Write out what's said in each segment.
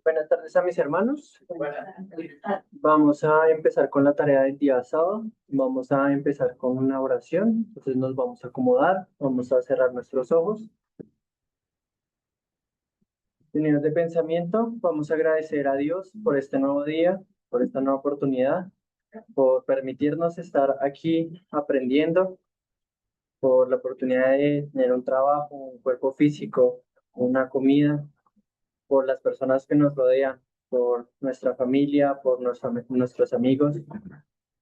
Buenas tardes a mis hermanos. Vamos a empezar con la tarea del día sábado. Vamos a empezar con una oración. Entonces nos vamos a acomodar, vamos a cerrar nuestros ojos. Unidos de pensamiento, vamos a agradecer a Dios por este nuevo día, por esta nueva oportunidad, por permitirnos estar aquí aprendiendo, por la oportunidad de tener un trabajo, un cuerpo físico, una comida, por las personas que nos rodean, por nuestra familia, por nuestros amigos,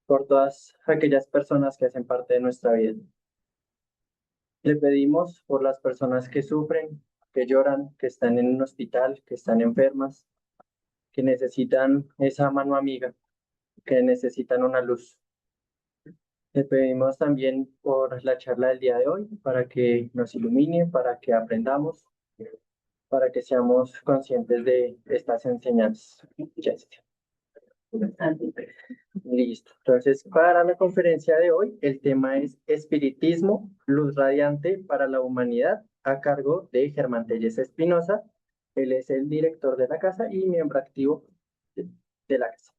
por todas aquellas personas que hacen parte de nuestra vida. Le pedimos por las personas que sufren, que lloran, que están en un hospital, que están enfermas, que necesitan esa mano amiga, que necesitan una luz. Le pedimos también por la charla del día de hoy, para que nos ilumine, para que aprendamos, para que seamos conscientes de estas enseñanzas. Muchas gracias. Listo. Entonces, para la conferencia de hoy, el tema es Espiritismo, luz radiante para la humanidad, a cargo de Germán Telles Espinosa. Él es el director de la casa y miembro activo de la casa.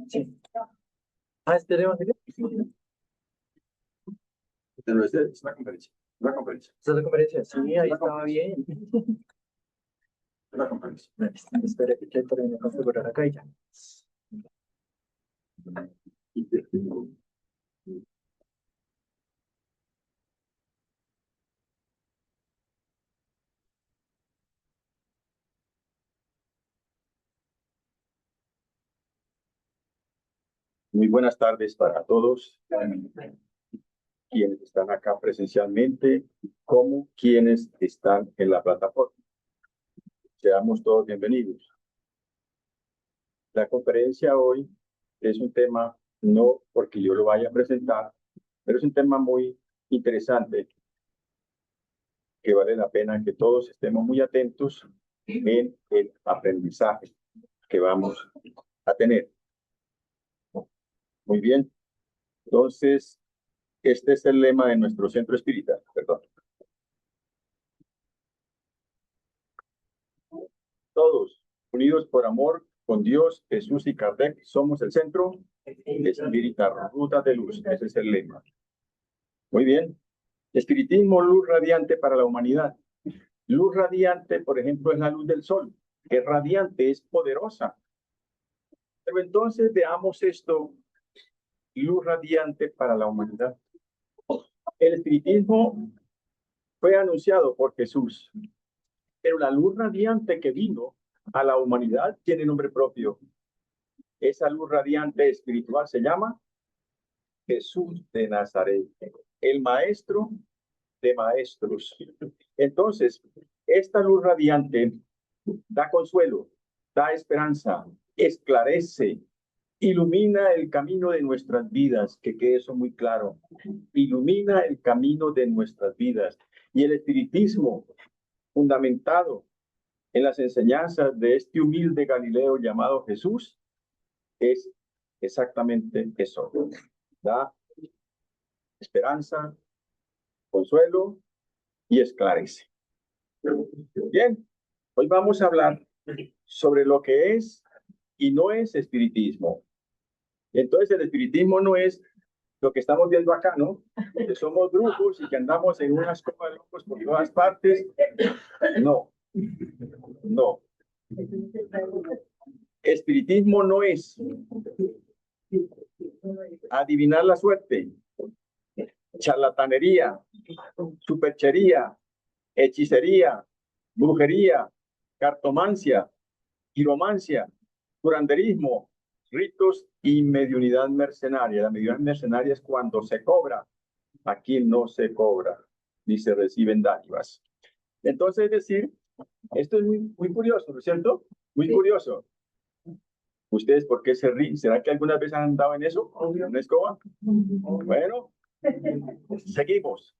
Sí. Ah, ¿tenemos video? Pero es una conferencia. Una conferencia. ¿Esta es la conferencia? Sí, ahí estaba bien. Una conferencia. Espera que termine de configurar acá y ya. Muy buenas tardes para todos quienes están acá presencialmente, como quienes están en la plataforma. Seamos todos bienvenidos. La conferencia hoy es un tema, no porque yo lo vaya a presentar, pero es un tema muy interesante que vale la pena que todos estemos muy atentos en el aprendizaje que vamos a tener. Muy bien. Entonces, Este es el lema de nuestro centro espírita, perdón. Todos unidos por amor con Dios, Jesús y Kardec, somos el centro espírita, ruta de luz. Ese es el lema. Muy bien. Espiritismo, luz radiante para la humanidad. Luz radiante, por ejemplo, es la luz del sol. Es radiante, es poderosa. Pero entonces veamos esto, luz radiante para la humanidad. El espiritismo fue anunciado por Jesús, pero la luz radiante que vino a la humanidad tiene nombre propio. Esa luz radiante espiritual se llama Jesús de Nazaret, el maestro de maestros. Entonces, esta luz radiante da consuelo, da esperanza, esclarece, ilumina el camino de nuestras vidas, que quede eso muy claro. Ilumina el camino de nuestras vidas. Y el espiritismo, fundamentado en las enseñanzas de este humilde Galileo llamado Jesús, es exactamente eso. Da esperanza, consuelo y esclarece. Bien, hoy vamos a hablar sobre lo que es y no es espiritismo. Entonces, el espiritismo no es lo que estamos viendo acá, ¿no? Que somos brujos y que andamos en una escoba de locos por todas partes. No, no. Espiritismo no es adivinar la suerte, charlatanería, superchería, hechicería, brujería, cartomancia, quiromancia, curanderismo, ritos y mediunidad mercenaria. La mediunidad mercenaria es cuando se cobra. Aquí no se cobra, ni se reciben dádivas. Entonces, es decir, esto es muy curioso, ¿no es cierto? Muy curioso. ¿Ustedes por qué se ríen? ¿Será que algunas veces han andado en eso? ¿En una escoba? Bueno, seguimos.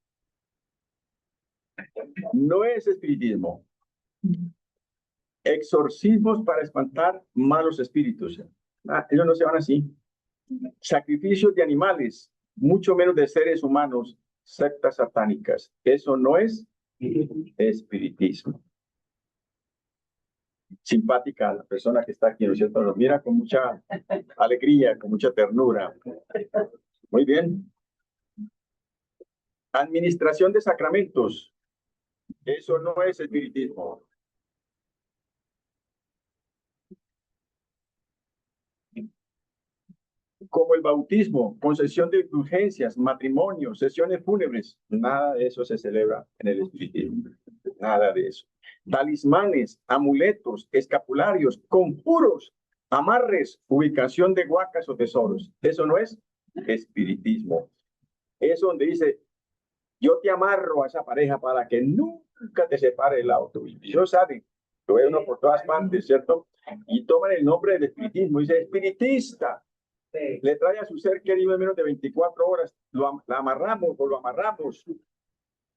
No es espiritismo. Exorcismos para espantar malos espíritus. Ellos no se van así. Sacrificios de animales, mucho menos de seres humanos, sectas satánicas. Eso no es espiritismo. Simpática la persona que está aquí, ¿no es cierto? Nos mira con mucha alegría, con mucha ternura. Muy bien. Administración de sacramentos. Eso no es espiritismo. Como el bautismo, concesión de indulgencias, matrimonios, sesiones fúnebres. Nada de eso se celebra en el espiritismo. Nada de eso. Talismanes, amuletos, escapularios, conjuros, amarres, ubicación de huacas o tesoros. Eso no es espiritismo. Es donde dice, yo te amarro a esa pareja para que nunca te separe el auto. Y ellos saben, lo ve uno por todas partes, ¿cierto? Y toman el nombre del espiritismo. Dice, espiritista. Le trae a su ser querido en menos de 24 horas. La amarramos o lo amarramos.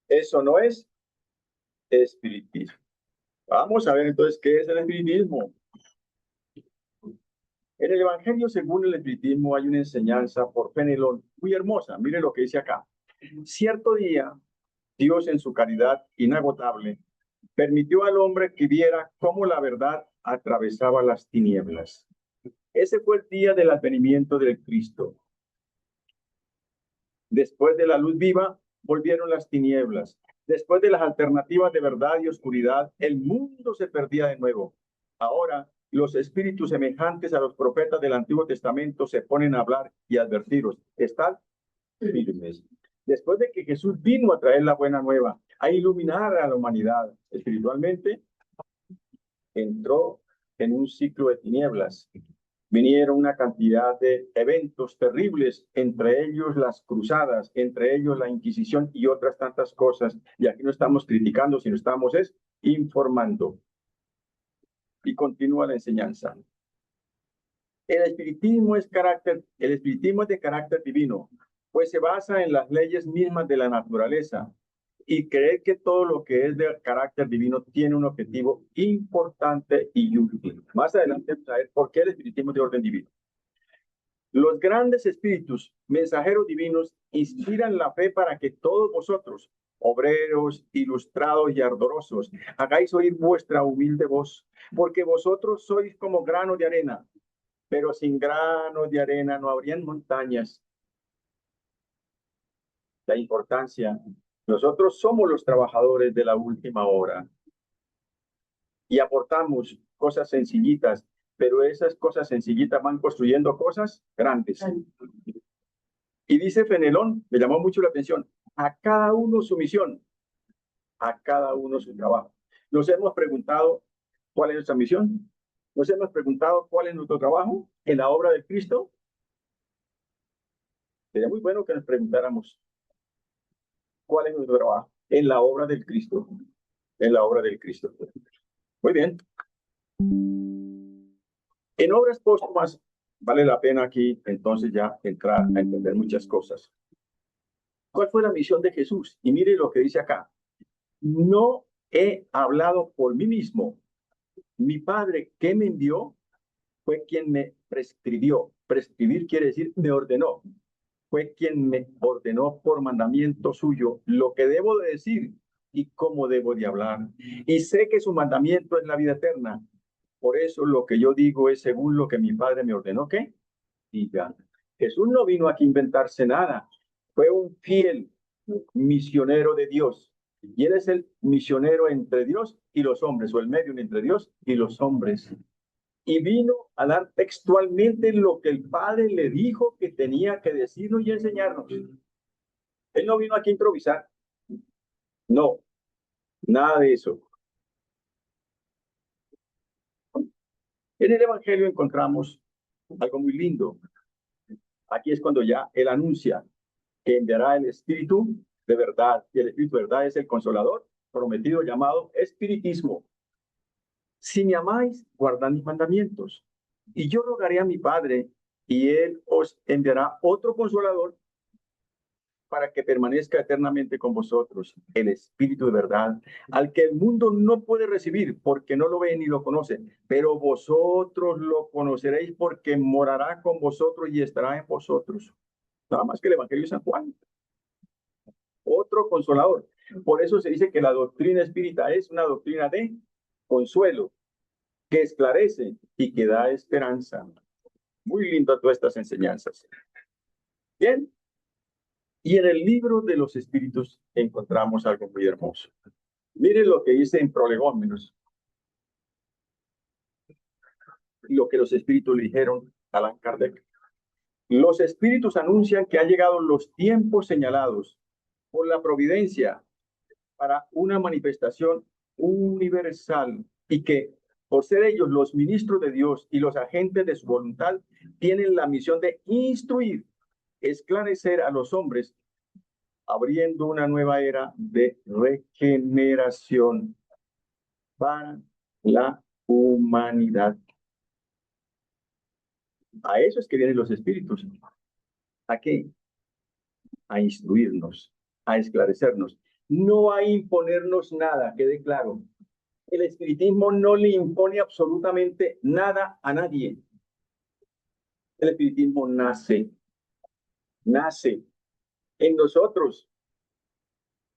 Eso no es espiritismo. Vamos a ver entonces qué es el espiritismo. En el Evangelio, según el espiritismo, hay una enseñanza por Fenelón muy hermosa. Mire lo que dice acá. Cierto día, Dios en su caridad inagotable permitió al hombre que viera cómo la verdad atravesaba las tinieblas. Ese fue el día del advenimiento del Cristo. Después de la luz viva, volvieron las tinieblas. Después de las alternativas de verdad y oscuridad, el mundo se perdía de nuevo. Ahora, los espíritus semejantes a los profetas del Antiguo Testamento se ponen a hablar y advertiros. Estad firmes. Después de que Jesús vino a traer la buena nueva, a iluminar a la humanidad espiritualmente, entró en un ciclo de tinieblas. Vinieron una cantidad de eventos terribles, entre ellos las cruzadas, entre ellos la Inquisición y otras tantas cosas. Y aquí no estamos criticando, sino estamos informando. Y continúa la enseñanza. El espiritismo es de carácter divino, pues se basa en las leyes mismas de la naturaleza y cree que todo lo que es de carácter divino tiene un objetivo importante y útil. Más adelante vamos a ver por qué el espiritismo es de orden divino. Los grandes espíritus, mensajeros divinos, inspiran la fe para que todos vosotros, obreros, ilustrados y ardorosos, hagáis oír vuestra humilde voz, porque vosotros sois como grano de arena, pero sin grano de arena no habrían montañas. La importancia. Nosotros somos los trabajadores de la última hora y aportamos cosas sencillitas, pero esas cosas sencillitas van construyendo cosas grandes. Y dice Fenelón, me llamó mucho la atención, a cada uno su misión, a cada uno su trabajo. Nos hemos preguntado cuál es nuestra misión, nos hemos preguntado cuál es nuestro trabajo en la obra del Cristo. Sería muy bueno que nos preguntáramos cuál es nuestro trabajo en la obra del Cristo, en la obra del Cristo. Muy bien. En obras póstumas vale la pena aquí entonces ya entrar a entender muchas cosas. ¿Cuál fue la misión de Jesús? Y mire lo que dice acá. No he hablado por mí mismo. Mi Padre que me envió fue quien me prescribió. Prescribir quiere decir me ordenó. Fue quien me ordenó por mandamiento suyo lo que debo de decir y cómo debo de hablar. Y sé que su mandamiento es la vida eterna. Por eso lo que yo digo es según lo que mi Padre me ordenó que diga. Jesús no vino aquí a inventarse nada. Fue un fiel misionero de Dios. Y él es el misionero entre Dios y los hombres, o el medio entre Dios y los hombres. Y vino a dar textualmente lo que el Padre le dijo que tenía que decirnos y enseñarnos. Él no vino aquí a improvisar. No, nada de eso. En el Evangelio encontramos algo muy lindo. Aquí es cuando ya él anuncia que enviará el Espíritu de verdad. Y el Espíritu de verdad es el Consolador prometido llamado Espiritismo. Si me amáis, guardad mis mandamientos. Y yo rogaré a mi Padre, y él os enviará otro Consolador para que permanezca eternamente con vosotros, el Espíritu de verdad, al que el mundo no puede recibir porque no lo ve ni lo conoce, pero vosotros lo conoceréis porque morará con vosotros y estará en vosotros. Nada más que el Evangelio de San Juan. Otro consolador. Por eso se dice que la doctrina espírita es una doctrina de consuelo, que esclarece y que da esperanza. Muy lindo todas estas enseñanzas. Bien. Y en el libro de los espíritus encontramos algo muy hermoso. Miren lo que dice en Prolegómenos. Lo que los espíritus le dijeron a Allan Kardec. Los espíritus anuncian que han llegado los tiempos señalados por la providencia para una manifestación universal y que por ser ellos los ministros de Dios y los agentes de su voluntad, tienen la misión de instruir, esclarecer a los hombres, abriendo una nueva era de regeneración para la humanidad. A eso es que vienen los espíritus. ¿A qué? A instruirnos, a esclarecernos. No a imponernos nada, quede claro. El espiritismo no le impone absolutamente nada a nadie. El espiritismo nace en nosotros.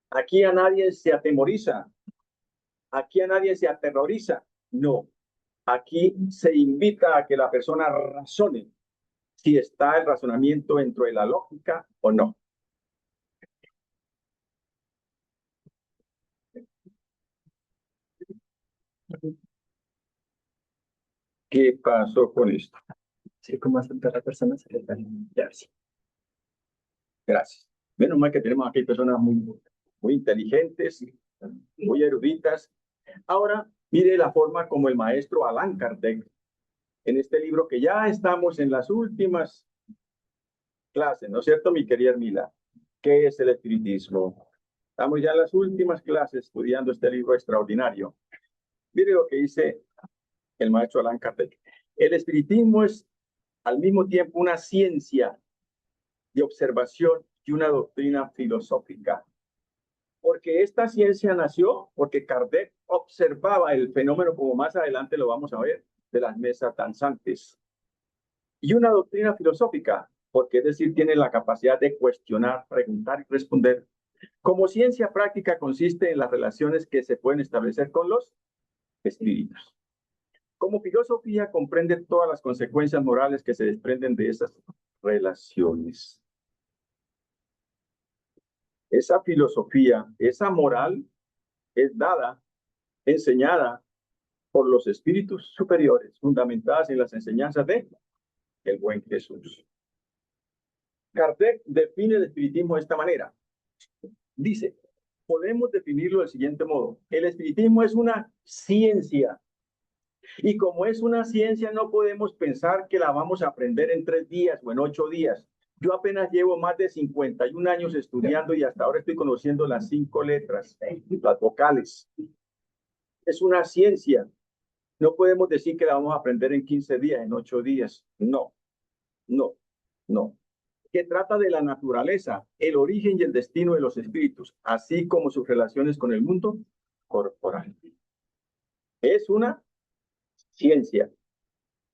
Aquí a nadie se atemoriza, aquí a nadie se aterroriza. No, aquí se invita a que la persona razone si está el razonamiento dentro de la lógica o no. ¿Qué pasó con esto? Sí, como aceptar a la persona se les da ya, sí. Gracias. Menos mal que tenemos aquí personas muy inteligentes, muy eruditas. Ahora, mire la forma como el maestro Allan Kardec, en este libro que ya estamos en las últimas clases, ¿no es cierto, mi querida Hermila? ¿Qué es el espiritismo? Estamos ya en las últimas clases estudiando este libro extraordinario. Mire lo que dice el maestro Allan Kardec. El espiritismo es al mismo tiempo una ciencia de observación y una doctrina filosófica. Porque esta ciencia nació porque Kardec observaba el fenómeno, como más adelante lo vamos a ver, de las mesas danzantes. y una doctrina filosófica, porque es decir, tiene la capacidad de cuestionar, preguntar y responder. Como ciencia práctica consiste en las relaciones que se pueden establecer con los espíritus. Como filosofía comprende todas las consecuencias morales que se desprenden de esas relaciones. Esa filosofía, esa moral es dada, enseñada por los espíritus superiores, fundamentadas en las enseñanzas de el buen Jesús. Kardec define el espiritismo de esta manera. Dice, podemos definirlo del siguiente modo. El espiritismo es una ciencia. Y como es una ciencia, no podemos pensar que la vamos a aprender en 3 días o en 8 días. Yo apenas llevo más de 51 años estudiando y hasta ahora estoy conociendo las 5 letras, las vocales. Es una ciencia. No podemos decir que la vamos a aprender en 15 días, en 8 días. No, no, no. Que trata de la naturaleza, el origen y el destino de los espíritus, así como sus relaciones con el mundo corporal. Es una ciencia.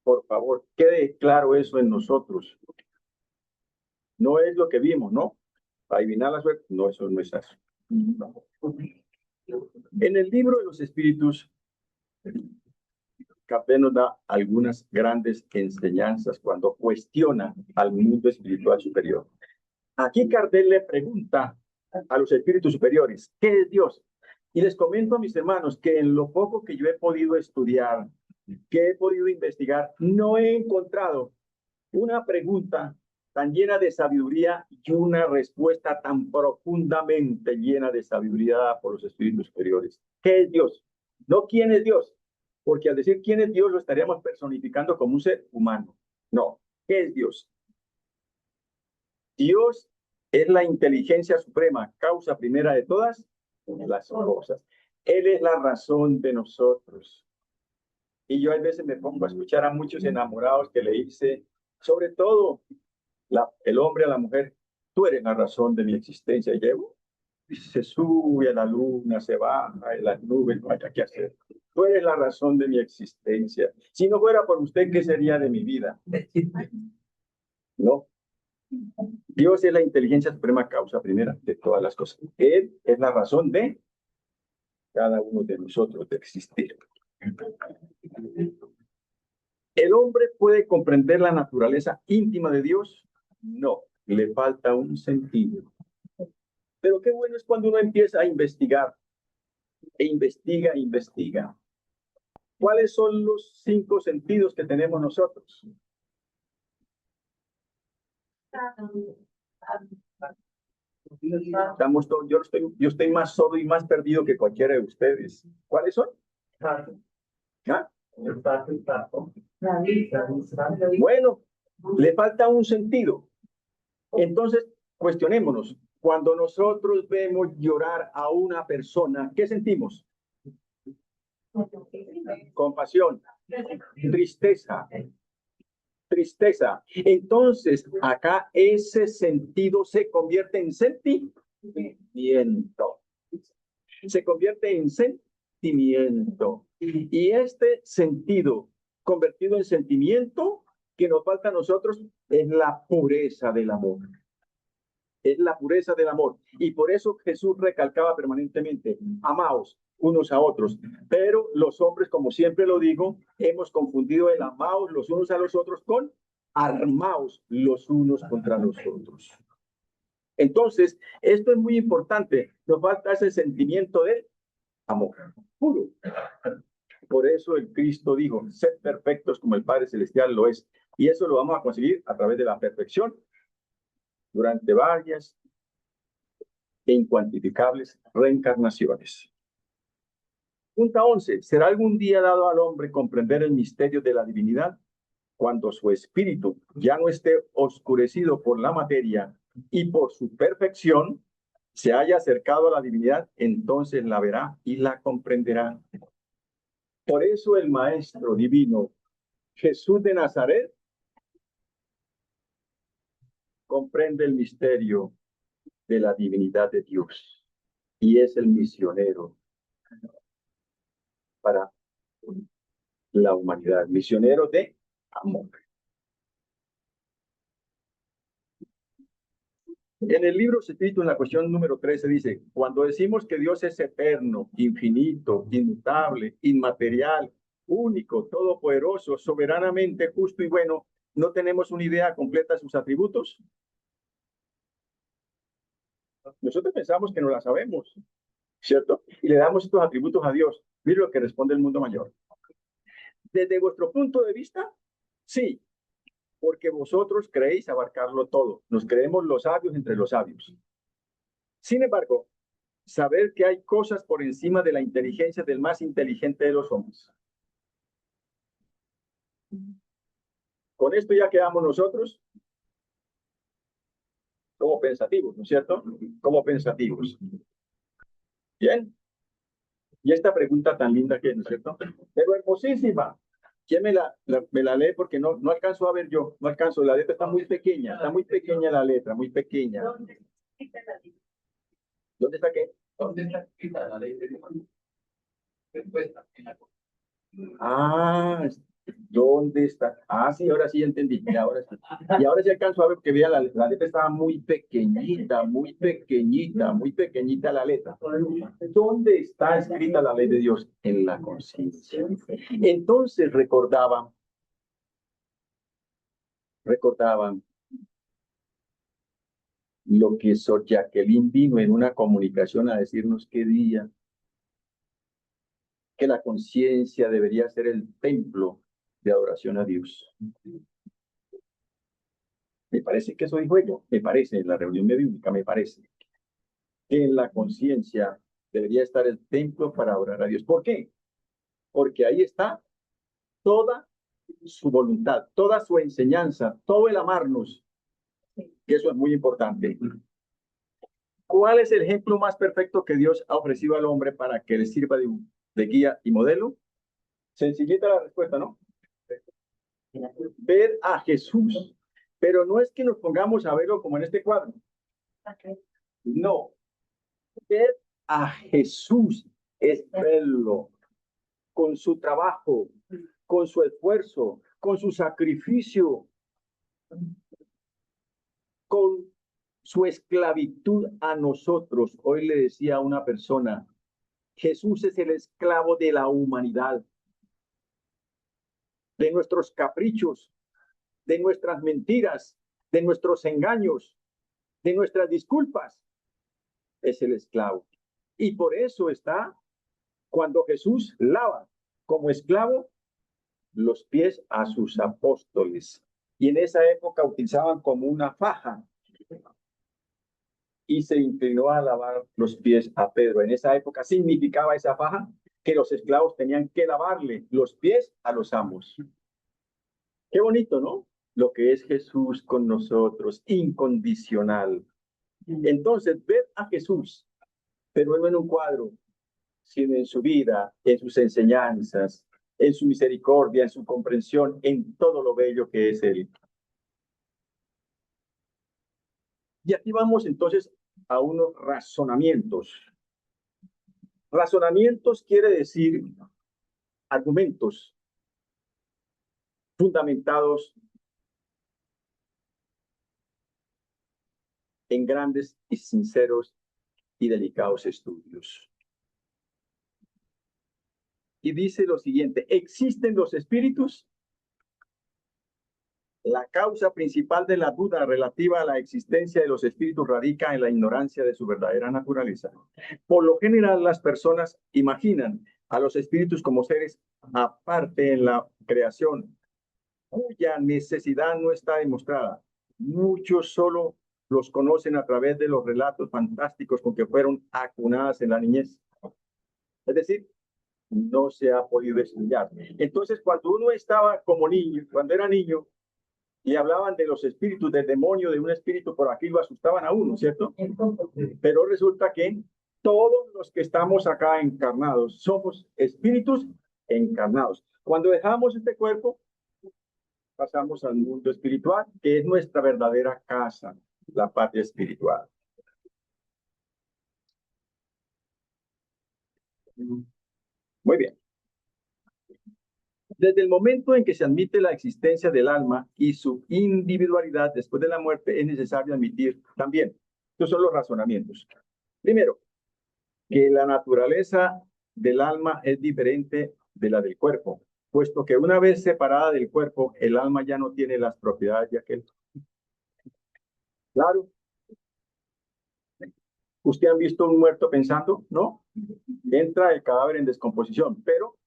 Por favor, quede claro eso en nosotros. No es lo que vimos, ¿no? Adivinar la suerte, no, eso no es eso. No. En el libro de los espíritus, Kardec nos da algunas grandes enseñanzas cuando cuestiona al mundo espiritual superior. Aquí Kardec le pregunta a los espíritus superiores, ¿qué es Dios? Y les comento a mis hermanos que en lo poco que yo he podido estudiar, que he podido investigar, no he encontrado una pregunta tan llena de sabiduría y una respuesta tan profundamente llena de sabiduría por los espíritus superiores. ¿Qué es Dios? No quién es Dios, porque al decir quién es Dios lo estaríamos personificando como un ser humano. No, ¿qué es Dios? Dios es la inteligencia suprema, causa primera de todas las cosas. Él es la razón de nosotros. Y yo a veces me pongo a escuchar a muchos enamorados que le dice, sobre todo el hombre a la mujer, tú eres la razón de mi existencia. Y llevo, se sube a la luna, se baja en las nubes, no hay qué hacer. Tú eres la razón de mi existencia. Si no fuera por usted, ¿qué sería de mi vida? No. Dios es la inteligencia suprema causa primera de todas las cosas. Él es la razón de cada uno de nosotros de existir. ¿El hombre puede comprender la naturaleza íntima de Dios? No, le falta un sentido. Pero qué bueno es cuando uno empieza a investigar, e investiga, e investiga. ¿Cuáles son los 5 sentidos que tenemos nosotros? Estamos todos, yo estoy más sordo y más perdido que cualquiera de ustedes. ¿Cuáles son? ¿Ah? Bueno, le falta un sentido. Entonces, cuestionémonos. Cuando nosotros vemos llorar a una persona, ¿qué sentimos? Compasión, tristeza, tristeza. Entonces, acá ese sentido se convierte en sentimiento. Se convierte en sentimiento. Y este sentido convertido en sentimiento que nos falta a nosotros es la pureza del amor. Es la pureza del amor. Y por eso Jesús recalcaba permanentemente, amaos unos a otros. Pero los hombres, como siempre lo digo, hemos confundido el amaos los unos a los otros con armaos los unos contra los otros. Entonces, esto es muy importante. Nos falta ese sentimiento de amor puro. Por eso el Cristo dijo, sed perfectos como el Padre Celestial lo es. Y eso lo vamos a conseguir a través de la perfección durante varias e incuantificables reencarnaciones. Pregunta 11. ¿Será algún día dado al hombre comprender el misterio de la divinidad? Cuando su espíritu ya no esté oscurecido por la materia y por su perfección se haya acercado a la divinidad, entonces la verá y la comprenderá. Por eso el Maestro Divino, Jesús de Nazaret, comprende el misterio de la divinidad de Dios y es el misionero para la humanidad, misionero de amor. En el libro escrito en la cuestión número 13 dice, cuando decimos que Dios es eterno, infinito, inmutable, inmaterial, único, todopoderoso, soberanamente justo y bueno, ¿no tenemos una idea completa de sus atributos? Nosotros pensamos que no la sabemos, ¿cierto? Y le damos estos atributos a Dios. Mire lo que responde el mundo mayor. Desde vuestro punto de vista, sí, porque vosotros creéis abarcarlo todo. Nos creemos los sabios entre los sabios. Sin embargo, saber que hay cosas por encima de la inteligencia del más inteligente de los hombres. Con esto ya quedamos nosotros como pensativos, ¿no es cierto? Como pensativos. Bien. Y esta pregunta tan linda que, ¿no es cierto? Pero hermosísima. ¿Quién me la lee? Porque no alcanzo a ver yo, no alcanzo. La letra está muy pequeña la letra, muy pequeña. ¿Dónde está qué? ¿Dónde está escrita la ley de Dios? Respuesta en la. Ah, ¿dónde está? Ah, sí, ahora sí entendí. Y ahora sí alcanzo a ver que vea la letra estaba muy pequeñita, muy pequeñita, muy pequeñita la letra. ¿Dónde está escrita la ley de Dios? En la conciencia. Entonces recordaban lo que Sor Jacqueline vino en una comunicación a decirnos qué día, que la conciencia debería ser el templo de adoración a Dios. Me parece que eso dijo ella, me parece, en la reunión bíblica, me parece que en la conciencia debería estar el templo para adorar a Dios. ¿Por qué? Porque ahí está toda su voluntad, toda su enseñanza, todo el amarnos, que eso es muy importante. ¿Cuál es el ejemplo más perfecto que Dios ha ofrecido al hombre para que le sirva de guía y modelo? Sencillita la respuesta, ¿no? Ver a Jesús. Pero no es que nos pongamos a verlo como en este cuadro. No. Ver a Jesús es verlo con su trabajo, con su esfuerzo, con su sacrificio, con su esclavitud a nosotros. Hoy le decía a una persona, Jesús es el esclavo de la humanidad, de nuestros caprichos, de nuestras mentiras, de nuestros engaños, de nuestras disculpas. Es el esclavo. Y por eso está cuando Jesús lava como esclavo los pies a sus apóstoles. Y en esa época utilizaban como una faja y se inclinó a lavar los pies a Pedro. En esa época significaba esa faja que los esclavos tenían que lavarle los pies a los amos. Qué bonito, ¿no? Lo que es Jesús con nosotros, incondicional. Entonces, ver a Jesús, pero no en un cuadro, sino en su vida, en sus enseñanzas, en su misericordia, en su comprensión, en todo lo bello que es Él. Y aquí vamos entonces a unos razonamientos. Razonamientos quiere decir argumentos fundamentados en grandes y sinceros y delicados estudios. Y dice lo siguiente, ¿existen los espíritus? La causa principal de la duda relativa a la existencia de los espíritus radica en la ignorancia de su verdadera naturaleza. Por lo general, las personas imaginan a los espíritus como seres aparte en la creación, cuya necesidad no está demostrada. Muchos solo los conocen a través de los relatos fantásticos con que fueron acunadas en la niñez. Es decir, no se ha podido estudiar. Entonces, cuando uno estaba como niño, cuando era niño, y hablaban de los espíritus, del demonio, de un espíritu por aquí, lo asustaban a uno, ¿cierto? Pero resulta que todos los que estamos acá encarnados somos espíritus encarnados. Cuando dejamos este cuerpo, pasamos al mundo espiritual, que es nuestra verdadera casa, la patria espiritual. Muy bien. Desde el momento en que se admite la existencia del alma y su individualidad después de la muerte, es necesario admitir también Estos son los razonamientos. Primero, que la naturaleza del alma es diferente de la del cuerpo, puesto que una vez separada del cuerpo, el alma ya no tiene las propiedades de aquel. Claro. ¿Usted ha visto un muerto pensando? No. Entra el cadáver en descomposición, pero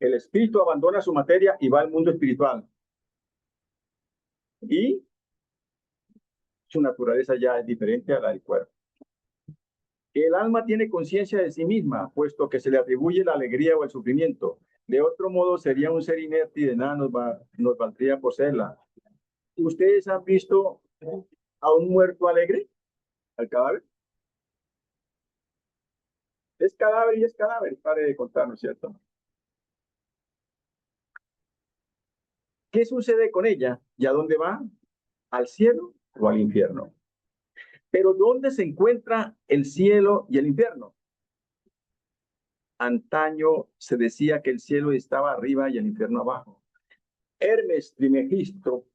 el espíritu abandona su materia y va al mundo espiritual. Y su naturaleza ya es diferente a la del cuerpo. El alma tiene conciencia de sí misma, puesto que se le atribuye la alegría o el sufrimiento. De otro modo, sería un ser inerte y de nada nos valdría poseerla. ¿Ustedes han visto a un muerto alegre? ¿Al cadáver? Es cadáver y es cadáver, pare de contar, ¿no es cierto? ¿Qué sucede con ella? ¿Y a dónde va? ¿Al cielo o al infierno? Pero ¿dónde se encuentra el cielo y el infierno? Antaño se decía que el cielo estaba arriba y el infierno abajo. Hermes Trismegisto,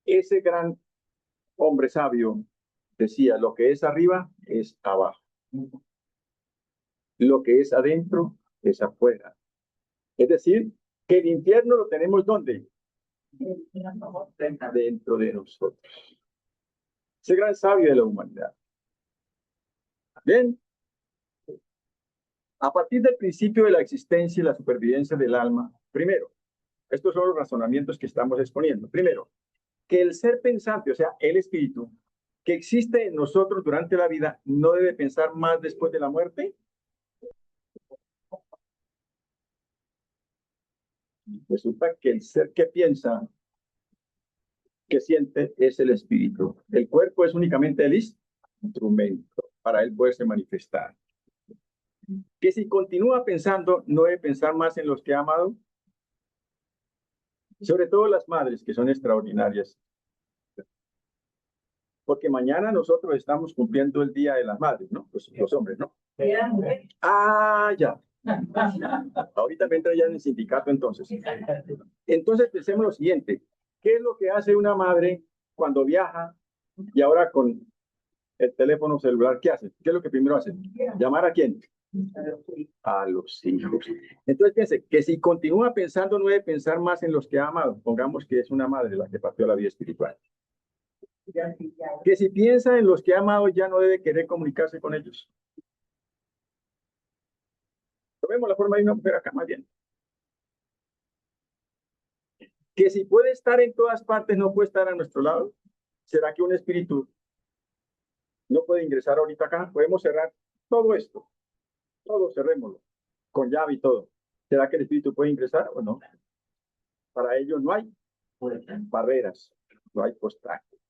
ese gran hombre sabio, decía, lo que es arriba es abajo. Lo que es adentro es afuera. Es decir, que el infierno lo tenemos ¿dónde? Dentro de nosotros. Ese gran sabio de la humanidad. Bien. A partir del principio de la existencia y la supervivencia del alma, primero, estos son los razonamientos que estamos exponiendo. Primero, que el ser pensante, o sea, el espíritu, que existe en nosotros durante la vida, no debe pensar más después de la muerte. Resulta que el ser que piensa, que siente, es el espíritu. El cuerpo es únicamente el instrumento para él poderse manifestar. Que si continúa pensando, no debe pensar más en los que ha amado. Sobre todo las madres, que son extraordinarias. Porque mañana nosotros estamos cumpliendo el Día de las Madres, ¿no? Los hombres, ¿no? Ah, ya. Ahorita me entra ya en el sindicato entonces. Entonces pensemos lo siguiente. ¿Qué es lo que hace una madre cuando viaja y ahora con el teléfono celular? ¿Qué hace? ¿Qué es lo que primero hace? ¿Llamar a quién? A los hijos. Entonces piense que si continúa pensando, no debe pensar más en los que ha amado. Pongamos que es una madre la que partió la vida espiritual. Que si piensa en los que ha amado, ya no debe querer comunicarse con ellos. Tomemos la forma de una mujer acá, más bien. Que si puede estar en todas partes, no puede estar a nuestro lado. ¿Será que un espíritu no puede ingresar ahorita acá? Podemos cerrar todo esto. Todo cerrémoslo. Con llave y todo. ¿Será que el espíritu puede ingresar o no? Para ello no hay barreras, no hay obstáculos.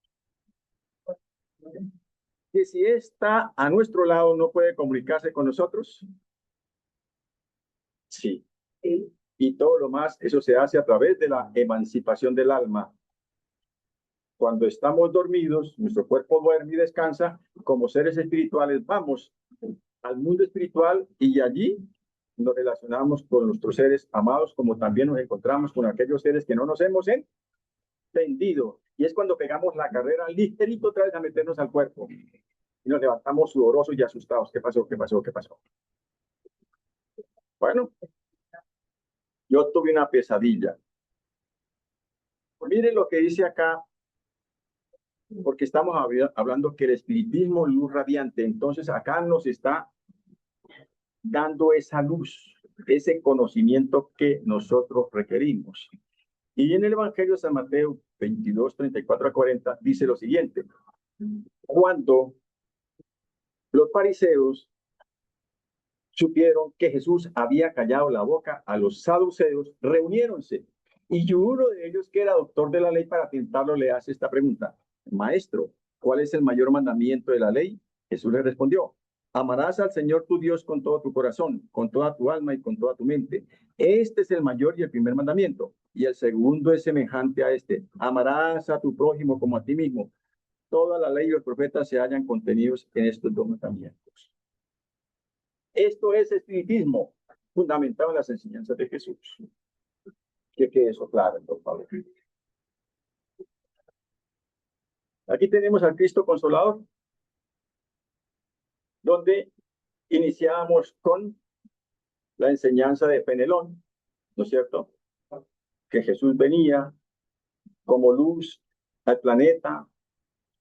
Que si está a nuestro lado, no puede comunicarse con nosotros. Sí. Y todo lo más, eso se hace a través de la emancipación del alma. Cuando estamos dormidos, nuestro cuerpo duerme y descansa, como seres espirituales vamos al mundo espiritual y allí nos relacionamos con nuestros seres amados, como también nos encontramos con aquellos seres que no nos hemos entendido. Y es cuando pegamos la carrera ligerito otra vez a meternos al cuerpo y nos levantamos sudorosos y asustados. ¿Qué pasó? ¿Qué pasó? ¿Qué pasó? Bueno, yo tuve una pesadilla. Miren lo que dice acá, porque estamos hablando que el espiritismo es luz radiante. Entonces acá nos está dando esa luz, ese conocimiento que nosotros requerimos. Y en el Evangelio de San Mateo 22, 34 a 40 dice lo siguiente. Cuando los fariseos supieron que Jesús había callado la boca a los saduceos, reuniéronse. Y uno de ellos, que era doctor de la ley, para tentarlo, le hace esta pregunta. Maestro, ¿cuál es el mayor mandamiento de la ley? Jesús le respondió. Amarás al Señor tu Dios con todo tu corazón, con toda tu alma y con toda tu mente. Este es el mayor y el primer mandamiento. Y el segundo es semejante a este. Amarás a tu prójimo como a ti mismo. Toda la ley y los profetas se hallan contenidos en estos dos mandamientos. Esto es espiritismo, fundamentado en las enseñanzas de Jesús. Que quede eso claro, por favor. Aquí tenemos al Cristo Consolador, donde iniciamos con la enseñanza de Penelón, ¿no es cierto? Que Jesús venía como luz al planeta,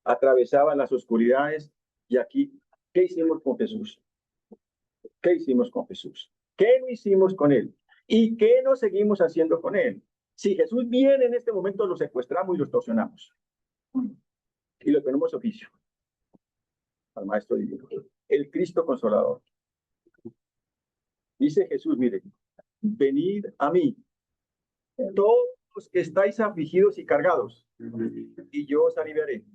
atravesaba las oscuridades, y aquí, ¿qué hicimos con Jesús? ¿Qué hicimos con Jesús? ¿Qué no hicimos con él? ¿Y qué no seguimos haciendo con él? Si Jesús viene en este momento, lo secuestramos y lo extorsionamos. Y lo tenemos oficio al Maestro Divino. El Cristo Consolador. Dice Jesús, mire, venid a mí, todos los que estáis afligidos y cargados, y yo os aliviaré.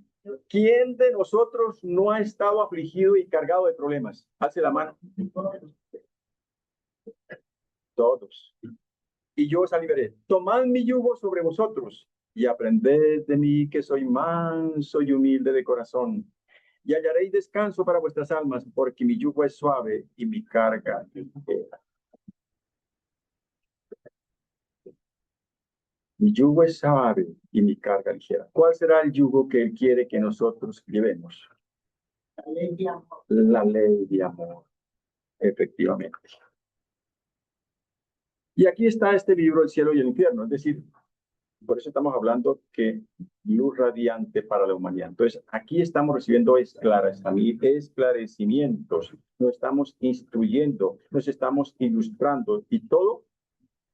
¿Quién de nosotros no ha estado afligido y cargado de problemas? Alce la mano. Todos. Y yo os aliviaré. Tomad mi yugo sobre vosotros y aprended de mí, que soy manso y humilde de corazón, y hallaréis descanso para vuestras almas, porque mi yugo es suave y mi carga ligera. Mi yugo es suave y mi carga ligera. ¿Cuál será el yugo que Él quiere que nosotros llevemos? La ley de amor. La ley de amor, efectivamente. Y aquí está este libro, El cielo y el infierno, es decir, por eso estamos hablando que luz radiante para la humanidad. Entonces, aquí estamos recibiendo esclarecimientos, nos estamos instruyendo, nos estamos ilustrando, y todo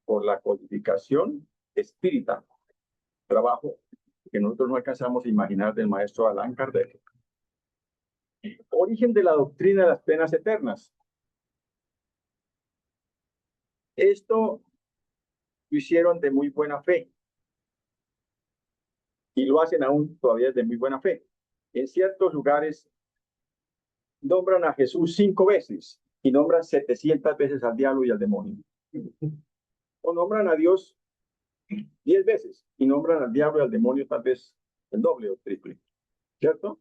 por la codificación espírita, trabajo que nosotros no alcanzamos a imaginar, del maestro Allan Kardec. Origen de la doctrina de las penas eternas. Esto lo hicieron de muy buena fe, y lo hacen aún todavía de muy buena fe. En ciertos lugares nombran a Jesús 5 veces y nombran 700 veces al diablo y al demonio. O nombran a Dios 10 veces y nombran al diablo y al demonio tal vez el doble o triple. ¿Cierto?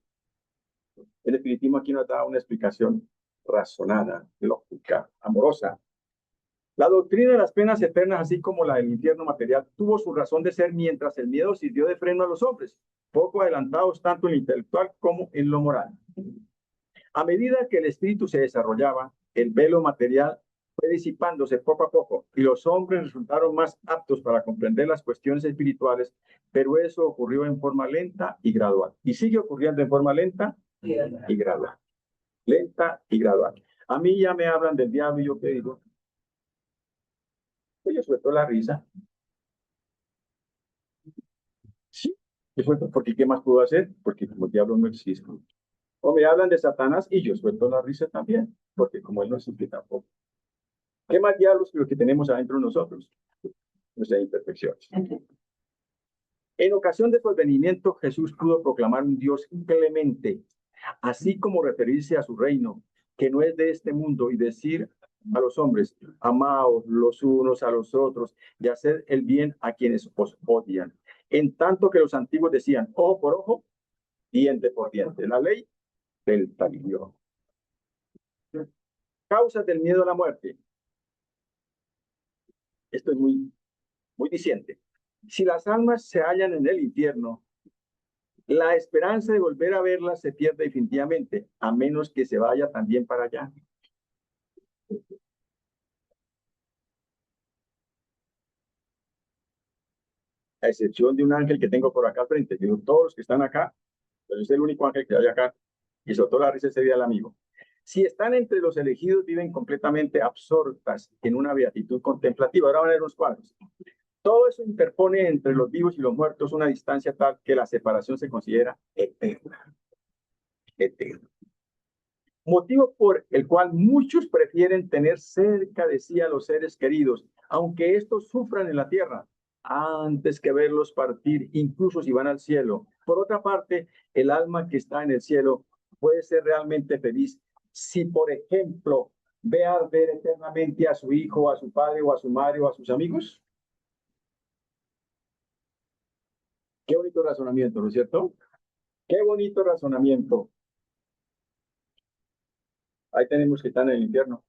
El espiritismo aquí nos da una explicación razonada, lógica, amorosa. La doctrina de las penas eternas, así como la del infierno material, tuvo su razón de ser mientras el miedo sirvió de freno a los hombres, poco adelantados tanto en lo intelectual como en lo moral. A medida que el espíritu se desarrollaba, el velo material fue disipándose poco a poco y los hombres resultaron más aptos para comprender las cuestiones espirituales, pero eso ocurrió en forma lenta y gradual. Y sigue ocurriendo en forma lenta y gradual. Lenta y gradual. A mí ya me hablan del diablo y yo qué digo. Pues yo suelto la risa. Sí, yo suelto, porque ¿qué más puedo hacer? Porque como el diablo no existe. O me hablan de Satanás y yo suelto la risa también, porque como él no existe tampoco. ¿Qué más diablos que lo que tenemos adentro de nosotros? Nuestras imperfecciones. En ocasión de su advenimiento, Jesús pudo proclamar un Dios clemente, así como referirse a su reino, que no es de este mundo, y decir a los hombres, amaos los unos a los otros, y hacer el bien a quienes os odian. En tanto que los antiguos decían, ojo por ojo, diente por diente. La ley del talión. Causas del miedo a la muerte. Esto es muy diciente. Si las almas se hallan en el infierno, la esperanza de volver a verlas se pierde definitivamente, a menos que se vaya también para allá. A excepción de un ángel que tengo por acá al frente. Digo, todos los que están acá, pero es el único ángel que hay acá, y soltó la risa ese día el amigo. Si están entre los elegidos, viven completamente absortas en una beatitud contemplativa. Ahora van a ver los cuadros. Todo eso interpone entre los vivos y los muertos una distancia tal que la separación se considera eterna. Eterna. Motivo por el cual muchos prefieren tener cerca de sí a los seres queridos, aunque estos sufran en la tierra, antes que verlos partir, incluso si van al cielo. Por otra parte, el alma que está en el cielo puede ser realmente feliz si, por ejemplo, ve arder eternamente a su hijo, a su padre, o a su madre, o a sus amigos. Qué bonito razonamiento, ¿no es cierto? Qué bonito razonamiento. Ahí tenemos que estar en el infierno.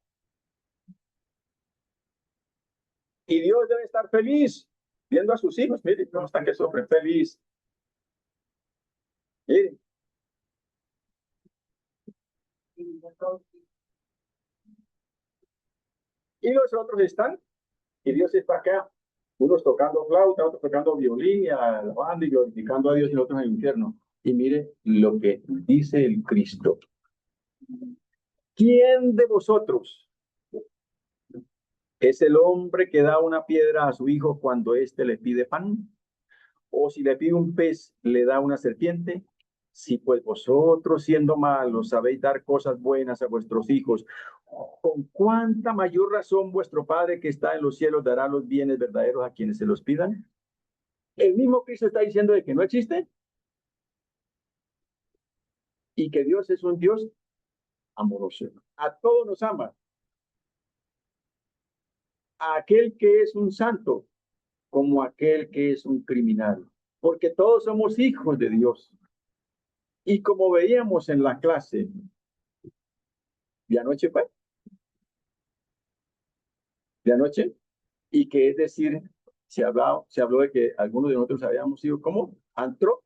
Y Dios debe estar feliz viendo a sus hijos. Mire, cómo están que sufren, feliz. Miren, y los otros están, y Dios está acá, unos tocando flauta, otros tocando violín, y alabando y glorificando a Dios, y los otros en el infierno. Y mire lo que dice el Cristo. ¿Quién de vosotros es el hombre que da una piedra a su hijo cuando éste le pide pan? ¿O si le pide un pez, le da una serpiente? Si pues vosotros, siendo malos, sabéis dar cosas buenas a vuestros hijos, ¿con cuánta mayor razón vuestro Padre que está en los cielos dará los bienes verdaderos a quienes se los pidan? El mismo Cristo está diciendo de que no existe y que Dios es un Dios amoroso. A todos nos ama. A aquel que es un santo como aquel que es un criminal. Porque todos somos hijos de Dios. Y como veíamos en la clase de anoche, fue, de anoche, y que es decir, se habló de que algunos de nosotros habíamos sido como antro,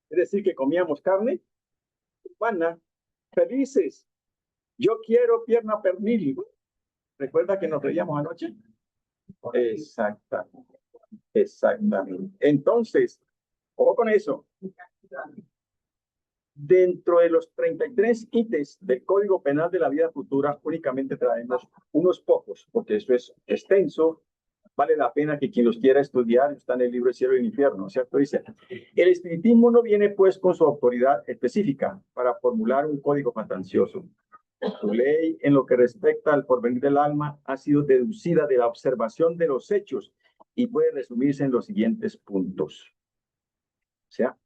es decir, que comíamos carne humana, felices. Yo quiero pierna pernil. ¿Recuerda que nos reíamos anoche? Exactamente, exactamente. Entonces, ojo con eso. Dentro de los 33 ítems del Código Penal de la Vida Futura, únicamente traemos unos pocos, porque esto es extenso. Vale la pena que quien los quiera estudiar, está en el libro El Cielo y el Infierno, ¿cierto? Dice, el espiritismo no viene pues con su autoridad específica para formular un código fantasioso. Su ley en lo que respecta al porvenir del alma ha sido deducida de la observación de los hechos y puede resumirse en los siguientes puntos. O sea,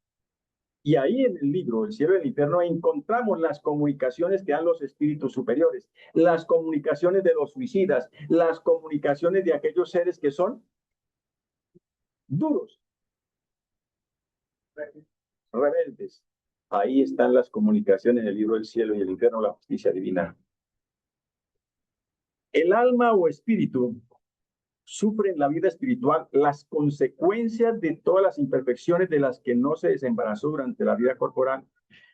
y ahí en el libro El Cielo y el Infierno encontramos las comunicaciones que dan los espíritus superiores, las comunicaciones de los suicidas, las comunicaciones de aquellos seres que son duros, rebeldes. Ahí están las comunicaciones en el libro El Cielo y el Infierno, la justicia divina. El alma o espíritu sufre en la vida espiritual las consecuencias de todas las imperfecciones de las que no se desembarazó durante la vida corporal.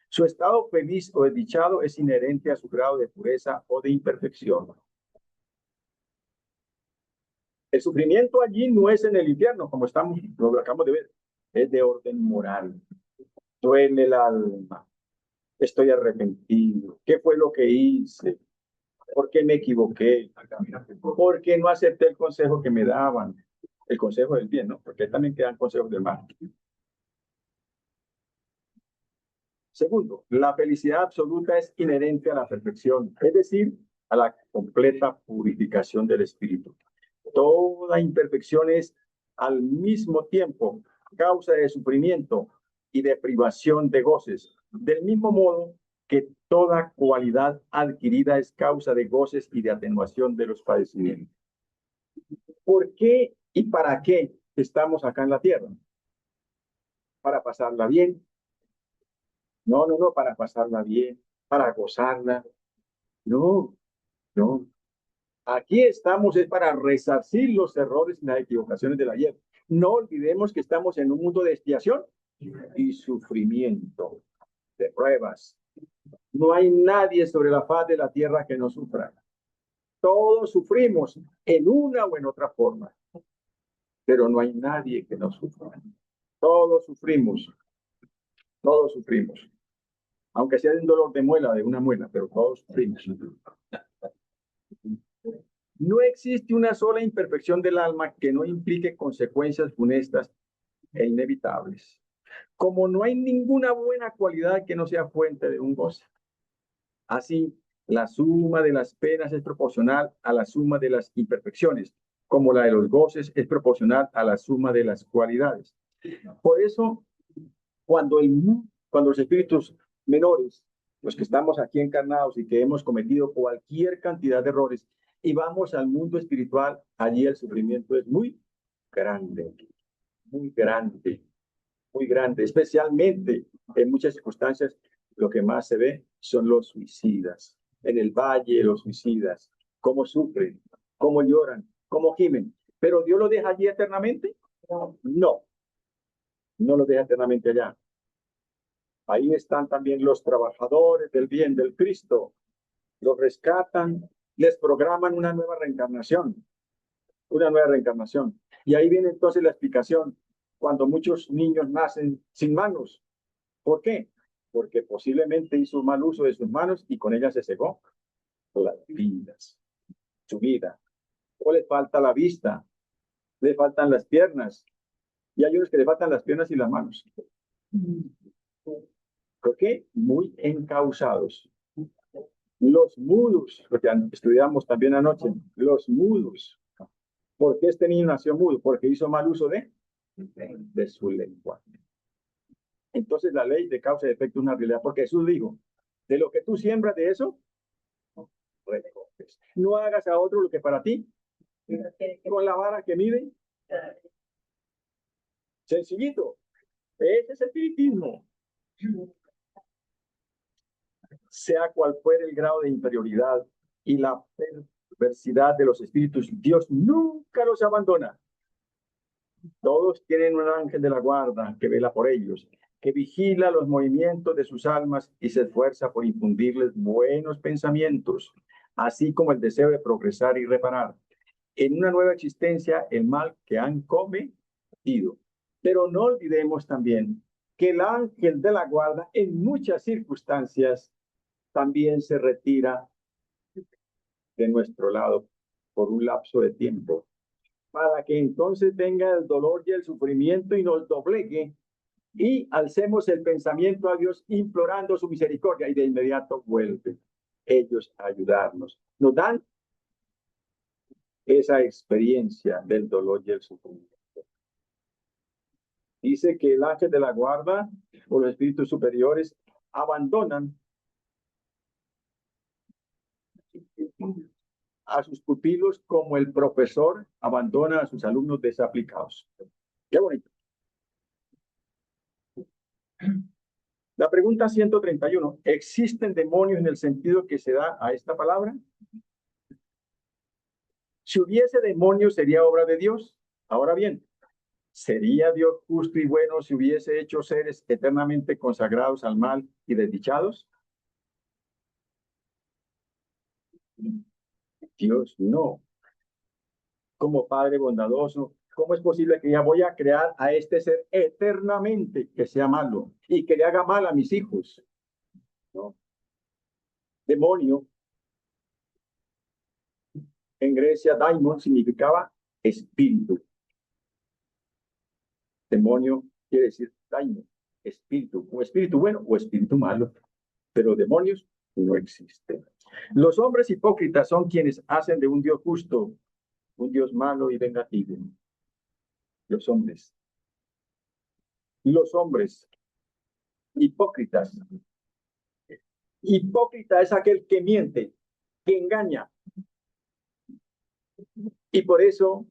Su estado feliz o desdichado es inherente a su grado de pureza o de imperfección. El sufrimiento allí no es en el infierno, como lo acabamos de ver, es de orden moral. Duele el alma, estoy arrepentido, ¿qué fue lo que hice? ¿Por qué me equivoqué? ¿Por qué no acepté el consejo que me daban? El consejo del bien, ¿no? Porque también quedan consejos del mal. Segundo, la felicidad absoluta es inherente a la perfección, es decir, a la completa purificación del espíritu. Toda imperfección es al mismo tiempo causa de sufrimiento y de privación de goces, del mismo modo que toda cualidad adquirida es causa de goces y de atenuación de los padecimientos. ¿Por qué y para qué estamos acá en la tierra? Para pasarla bien. No, para pasarla bien, para gozarla. No, no. Aquí estamos es para resarcir los errores y las equivocaciones del ayer. No olvidemos que estamos en un mundo de expiación y sufrimiento, de pruebas. No hay nadie sobre la faz de la tierra que no sufra. Todos sufrimos en una o en otra forma, pero no hay nadie que no sufra. Todos sufrimos, todos sufrimos. Aunque sea de un dolor de muela, de una muela, pero todos sufrimos. No existe una sola imperfección del alma que no implique consecuencias funestas e inevitables. Como no hay ninguna buena cualidad que no sea fuente de un goce. Así, la suma de las penas es proporcional a la suma de las imperfecciones, como la de los goces es proporcional a la suma de las cualidades. Por eso, cuando, cuando los espíritus menores, los que estamos aquí encarnados y que hemos cometido cualquier cantidad de errores, y vamos al mundo espiritual, allí el sufrimiento es muy grande, muy grande, muy grande. Especialmente en muchas circunstancias, lo que más se ve son los suicidas. En el valle, los suicidas, cómo sufren, cómo lloran, cómo gimen. Pero Dios lo deja allí eternamente. No, no los deja eternamente allá. Ahí están también los trabajadores del bien del Cristo. Los rescatan, les programan una nueva reencarnación. Una nueva reencarnación. Y ahí viene entonces la explicación. Cuando muchos niños nacen sin manos. ¿Por qué? Porque posiblemente hizo mal uso de sus manos y con ellas se cegó las vidas, su vida. O le falta la vista, le faltan las piernas. Y hay unos que le faltan las piernas y las manos. ¿Por qué? Muy encausados. Los mudos, lo que estudiamos también anoche, los mudos. ¿Por qué este niño nació mudo? Porque hizo mal uso de su lengua. Entonces la ley de causa y efecto es una realidad, porque Jesús dijo, de lo que tú siembras de eso, recoges. No hagas a otro lo que para ti, con la vara que mide. Sencillito. Ese es el espiritismo. Sea cual fuere el grado de inferioridad y la perversidad de los espíritus, Dios nunca los abandona. Todos tienen un ángel de la guarda que vela por ellos, que vigila los movimientos de sus almas y se esfuerza por infundirles buenos pensamientos, así como el deseo de progresar y reparar en una nueva existencia el mal que han cometido. Pero no olvidemos también que el ángel de la guarda en muchas circunstancias también se retira de nuestro lado por un lapso de tiempo, para que entonces venga el dolor y el sufrimiento y nos doblegue y alcemos el pensamiento a Dios implorando su misericordia y de inmediato vuelven ellos a ayudarnos. Nos dan esa experiencia del dolor y el sufrimiento. Dice que el ángel de la guarda o los espíritus superiores abandonan a sus pupilos como el profesor abandona a sus alumnos desaplicados. Qué bonito. La pregunta 131. ¿Existen demonios en el sentido que se da a esta palabra? Si hubiese demonios, sería obra de Dios. Ahora bien, ¿sería Dios justo y bueno si hubiese hecho seres eternamente consagrados al mal y desdichados? Dios no. Como Padre bondadoso, ¿cómo es posible que ya voy a crear a este ser eternamente que sea malo y que le haga mal a mis hijos? ¿No? Demonio, en Grecia, daimon significaba espíritu. Demonio quiere decir daimon, espíritu, o espíritu bueno o espíritu malo, pero demonios no existen. Los hombres hipócritas son quienes hacen de un Dios justo un Dios malo y vengativo. Los hombres. Los hombres hipócritas. Hipócrita es aquel que miente, que engaña. Y por eso,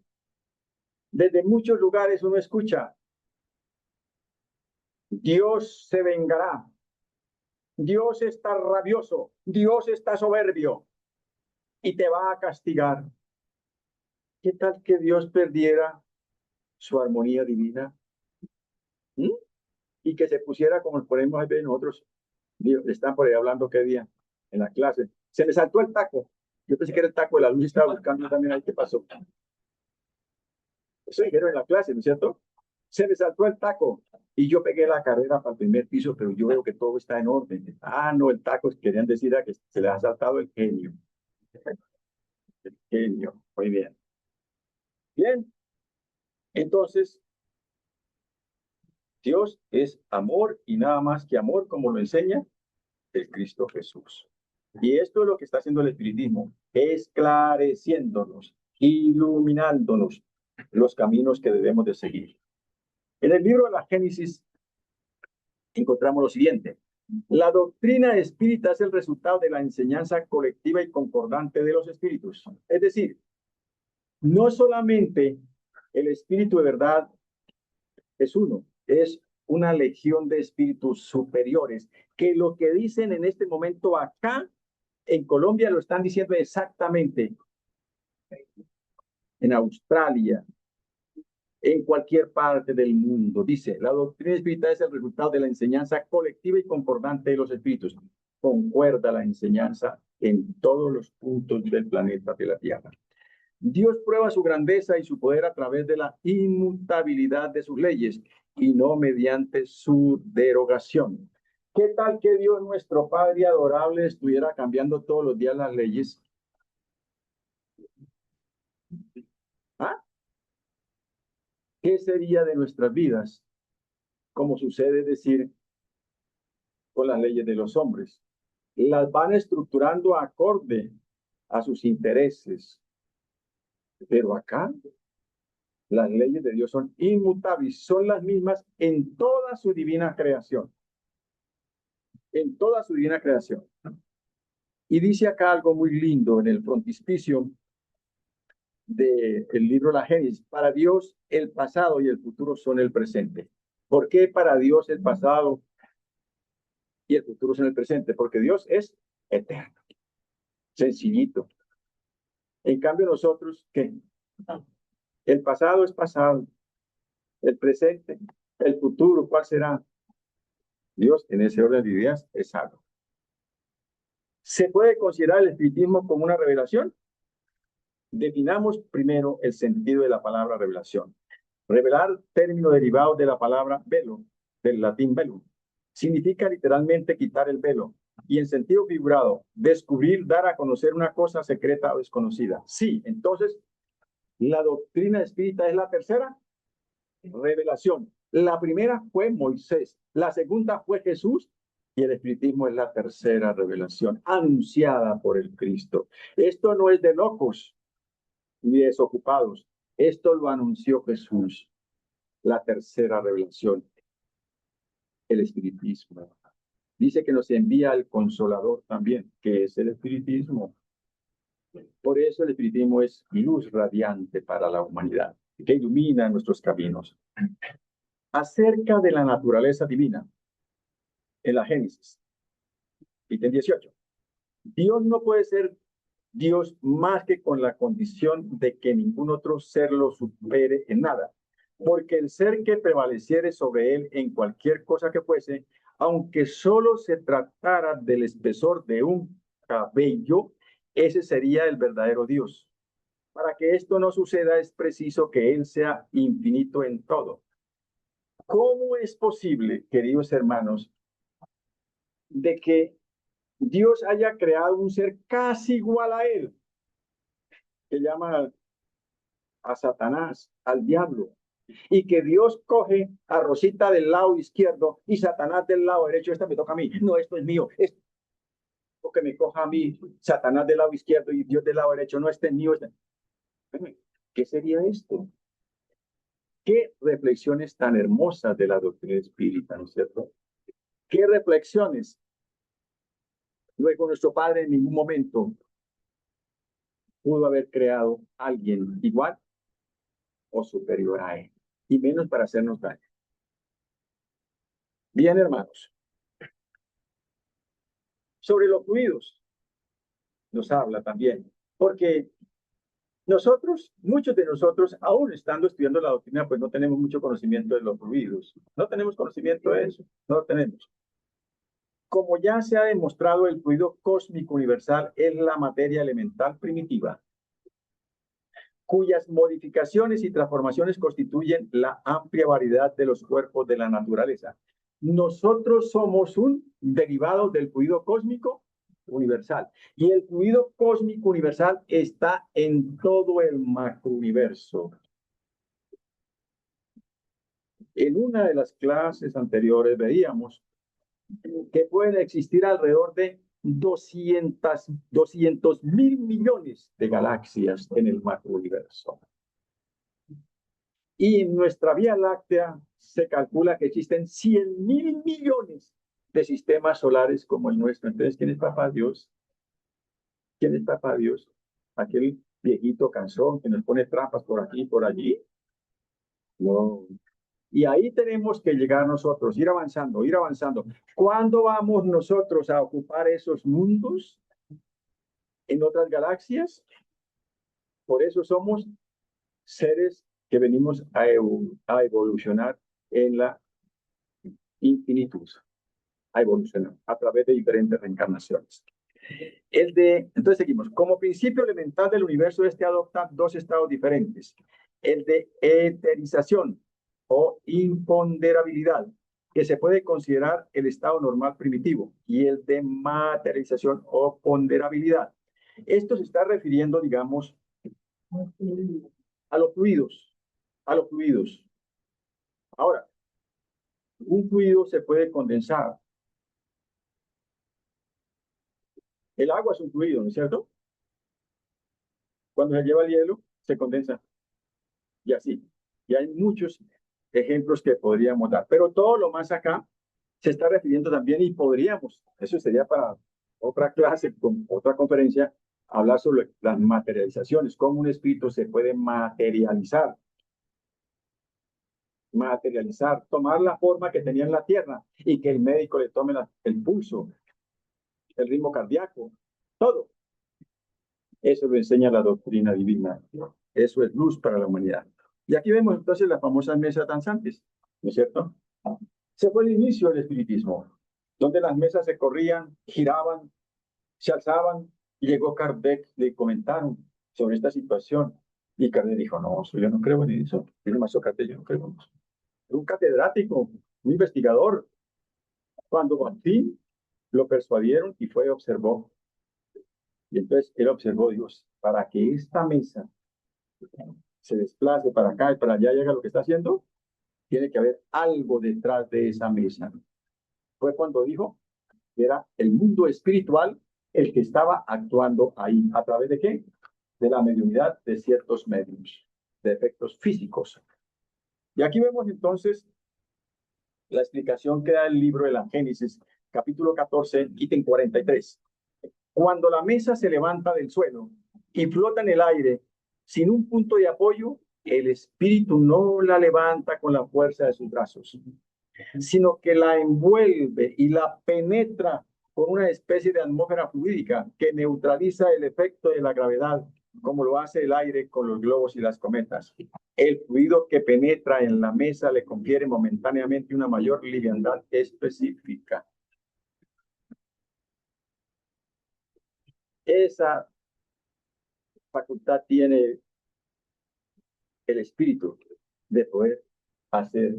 desde muchos lugares uno escucha, Dios se vengará, Dios está rabioso, Dios está soberbio y te va a castigar. ¿Qué tal que Dios perdiera su armonía divina? ¿Mm? Y que se pusiera como ponemos ver nosotros, están por ahí hablando qué día en la clase. Se me saltó el taco. Yo pensé que era el taco de la luz y estaba buscando también ahí qué pasó. Eso dijeron en la clase, ¿no es cierto? Se me saltó el taco y yo pegué la carrera para el primer piso, pero yo veo que todo está en orden. Ah, no, el taco, querían decir a que se les ha saltado el genio. El genio, muy bien. Bien, entonces, Dios es amor y nada más que amor, como lo enseña el Cristo Jesús. Y esto es lo que está haciendo el espiritismo, esclareciéndonos, iluminándonos los caminos que debemos de seguir. En el libro de la Génesis encontramos lo siguiente. La doctrina espírita es el resultado de la enseñanza colectiva y concordante de los espíritus. Es decir, no solamente el espíritu de verdad es uno, es una legión de espíritus superiores que lo que dicen en este momento acá en Colombia lo están diciendo exactamente en Australia, en cualquier parte del mundo. Dice, la doctrina espírita es el resultado de la enseñanza colectiva y concordante de los espíritus. Concuerda la enseñanza en todos los puntos del planeta de la Tierra. Dios prueba su grandeza y su poder a través de la inmutabilidad de sus leyes y no mediante su derogación. ¿Qué tal que Dios, nuestro Padre adorable, estuviera cambiando todos los días las leyes? ¿Ah? ¿Qué sería de nuestras vidas? Como sucede decir con las leyes de los hombres. Las van estructurando acorde a sus intereses. Pero acá las leyes de Dios son inmutables, son las mismas en toda su divina creación. En toda su divina creación. Y dice acá algo muy lindo en el frontispicio del libro La Génesis. Para Dios el pasado y el futuro son el presente. ¿Por qué para Dios el pasado y el futuro son el presente? Porque Dios es eterno, sencillito. En cambio nosotros, ¿qué? El pasado es pasado, el presente, el futuro, ¿cuál será? Dios en ese orden de ideas es algo. ¿Se puede considerar el espiritismo como una revelación? Definamos primero el sentido de la palabra revelación. Revelar, término derivado de la palabra velo, del latín velum, significa literalmente quitar el velo y en sentido figurado, descubrir, dar a conocer una cosa secreta o desconocida. Sí, entonces, la doctrina espírita es la tercera revelación. La primera fue Moisés, la segunda fue Jesús y el espiritismo es la tercera revelación anunciada por el Cristo. Esto no es de locos ni desocupados. Esto lo anunció Jesús, la tercera revelación, el espiritismo. Dice que nos envía el Consolador también, que es el espiritismo. Por eso el espiritismo es luz radiante para la humanidad, que ilumina nuestros caminos. Acerca de la naturaleza divina, en la Génesis, ítem 18. Dios no puede ser Dios más que con la condición de que ningún otro ser lo supere en nada. Porque el ser que prevaleciere sobre él en cualquier cosa que fuese, aunque solo se tratara del espesor de un cabello, ese sería el verdadero Dios. Para que esto no suceda es preciso que él sea infinito en todo. ¿Cómo es posible, queridos hermanos, de que Dios haya creado un ser casi igual a él, que llama a Satanás, al diablo, y que Dios coge a Rosita del lado izquierdo y Satanás del lado derecho? Esta me toca a mí. No, esto es mío. Esto que me coja a mí, Satanás del lado izquierdo y Dios del lado derecho. No, este es mío. ¿Qué sería esto? Qué reflexiones tan hermosas de la doctrina espírita, ¿no es cierto? Qué reflexiones. Luego nuestro Padre en ningún momento pudo haber creado a alguien igual o superior a él, y menos para hacernos daño. Bien, hermanos. Sobre los fluidos nos habla también, porque nosotros, muchos de nosotros, aún estando estudiando la doctrina, pues no tenemos mucho conocimiento de los fluidos. No tenemos conocimiento de eso, no lo tenemos. Como ya se ha demostrado, el fluido cósmico universal es la materia elemental primitiva, cuyas modificaciones y transformaciones constituyen la amplia variedad de los cuerpos de la naturaleza. Nosotros somos un derivado del fluido cósmico universal. Y el fluido cósmico universal está en todo el macrouniverso. En una de las clases anteriores veíamos que pueden existir alrededor de 200.000 millones de galaxias en el macrouniverso. Y en nuestra Vía Láctea se calcula que existen 100.000 millones de sistemas solares como el nuestro. Entonces, ¿quién es Papá Dios? ¿Quién es Papá Dios? ¿Aquel viejito cansón que nos pone trampas por aquí y por allí? No. Y ahí tenemos que llegar nosotros, ir avanzando, ir avanzando. ¿Cuándo vamos nosotros a ocupar esos mundos en otras galaxias? Por eso somos seres que venimos a evolucionar en la infinitud, a evolucionar a través de diferentes reencarnaciones. Entonces seguimos. Como principio elemental del universo, este adopta dos estados diferentes. El de eterización o imponderabilidad, que se puede considerar el estado normal primitivo, y el de materialización o ponderabilidad. Esto se está refiriendo, digamos, a los fluidos, a los fluidos. Ahora, un fluido se puede condensar. El agua es un fluido, ¿no es cierto? Cuando se lleva el hielo, se condensa. Y así. Y hay muchos ejemplos que podríamos dar. Pero todo lo más acá se está refiriendo también y podríamos, eso sería para otra clase, otra conferencia, hablar sobre las materializaciones, cómo un espíritu se puede materializar, tomar la forma que tenía en la tierra y que el médico le tome el pulso, el ritmo cardíaco, todo. Eso lo enseña la doctrina divina. Eso es luz para la humanidad. Y aquí vemos entonces las famosas mesas danzantes, ¿no es cierto? Se fue el inicio del espiritismo, donde las mesas se corrían, giraban, se alzaban, y llegó Kardec, le comentaron sobre esta situación, y Kardec dijo, no, yo no creo en eso. Tiene más Kardec, yo no creo en eso. Era un catedrático, un investigador. Cuando al fin lo persuadieron y fue y observó. Y entonces él observó, Dios, para que esta mesa se desplace para acá y para allá y haga lo que está haciendo, tiene que haber algo detrás de esa mesa. Fue cuando dijo que era el mundo espiritual el que estaba actuando ahí. ¿A través de qué? De la mediunidad de ciertos medios, de efectos físicos. Y aquí vemos entonces la explicación que da el libro de la Génesis, capítulo 14, ítem 43. Cuando la mesa se levanta del suelo y flota en el aire sin un punto de apoyo, el espíritu no la levanta con la fuerza de sus brazos, sino que la envuelve y la penetra con una especie de atmósfera fluídica que neutraliza el efecto de la gravedad, como lo hace el aire con los globos y las cometas. El fluido que penetra en la mesa le confiere momentáneamente una mayor liviandad específica. Esa facultad tiene el espíritu de poder hacer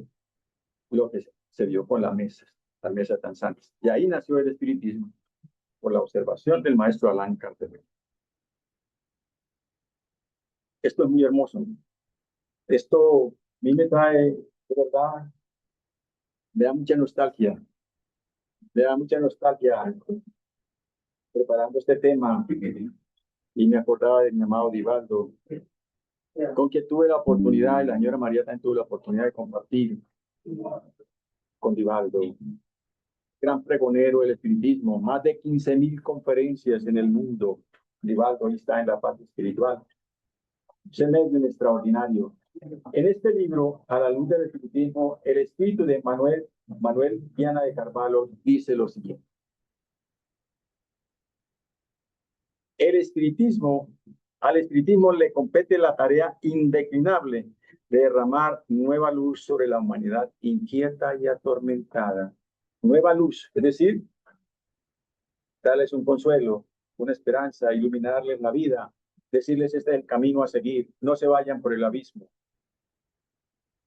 lo que se vio con las mesas danzantes. Y ahí nació el espiritismo, por la observación del maestro Allan Kardec. Esto es muy hermoso. Esto a mí me trae, de verdad, me da mucha nostalgia. Me da mucha nostalgia preparando este tema. Y me acordaba de mi amado Divaldo, con quien tuve la oportunidad, y la señora María también tuvo la oportunidad de compartir con Divaldo. Gran pregonero del espiritismo, más de 15.000 conferencias en el mundo. Divaldo hoy está en la parte espiritual. Es un extraordinario. En este libro, A la luz del espiritismo, el espíritu de Manuel Viana de Carvalho dice lo siguiente. Al espiritismo le compete la tarea indeclinable de derramar nueva luz sobre la humanidad inquieta y atormentada. Nueva luz, es decir, darles un consuelo, una esperanza, iluminarles la vida, decirles este es el camino a seguir, no se vayan por el abismo.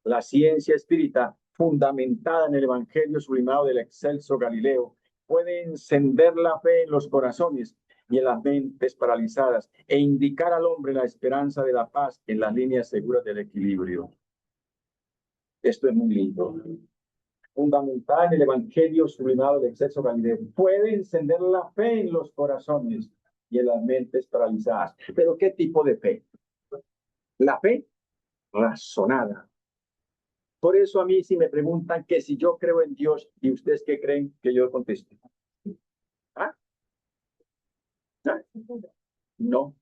La ciencia espírita, fundamentada en el Evangelio sublimado del excelso Galileo, puede encender la fe en los corazones y en las mentes paralizadas e indicar al hombre la esperanza de la paz en las líneas seguras del equilibrio. Esto es muy lindo. Fundamentada en el Evangelio sublimado del excelso Galileo, puede encender la fe en los corazones y en las mentes paralizadas. ¿Pero qué tipo de fe? La fe razonada. Por eso a mí si me preguntan que si yo creo en Dios, ¿y ustedes qué creen que yo conteste? ¿Ah? ¿Ah? No.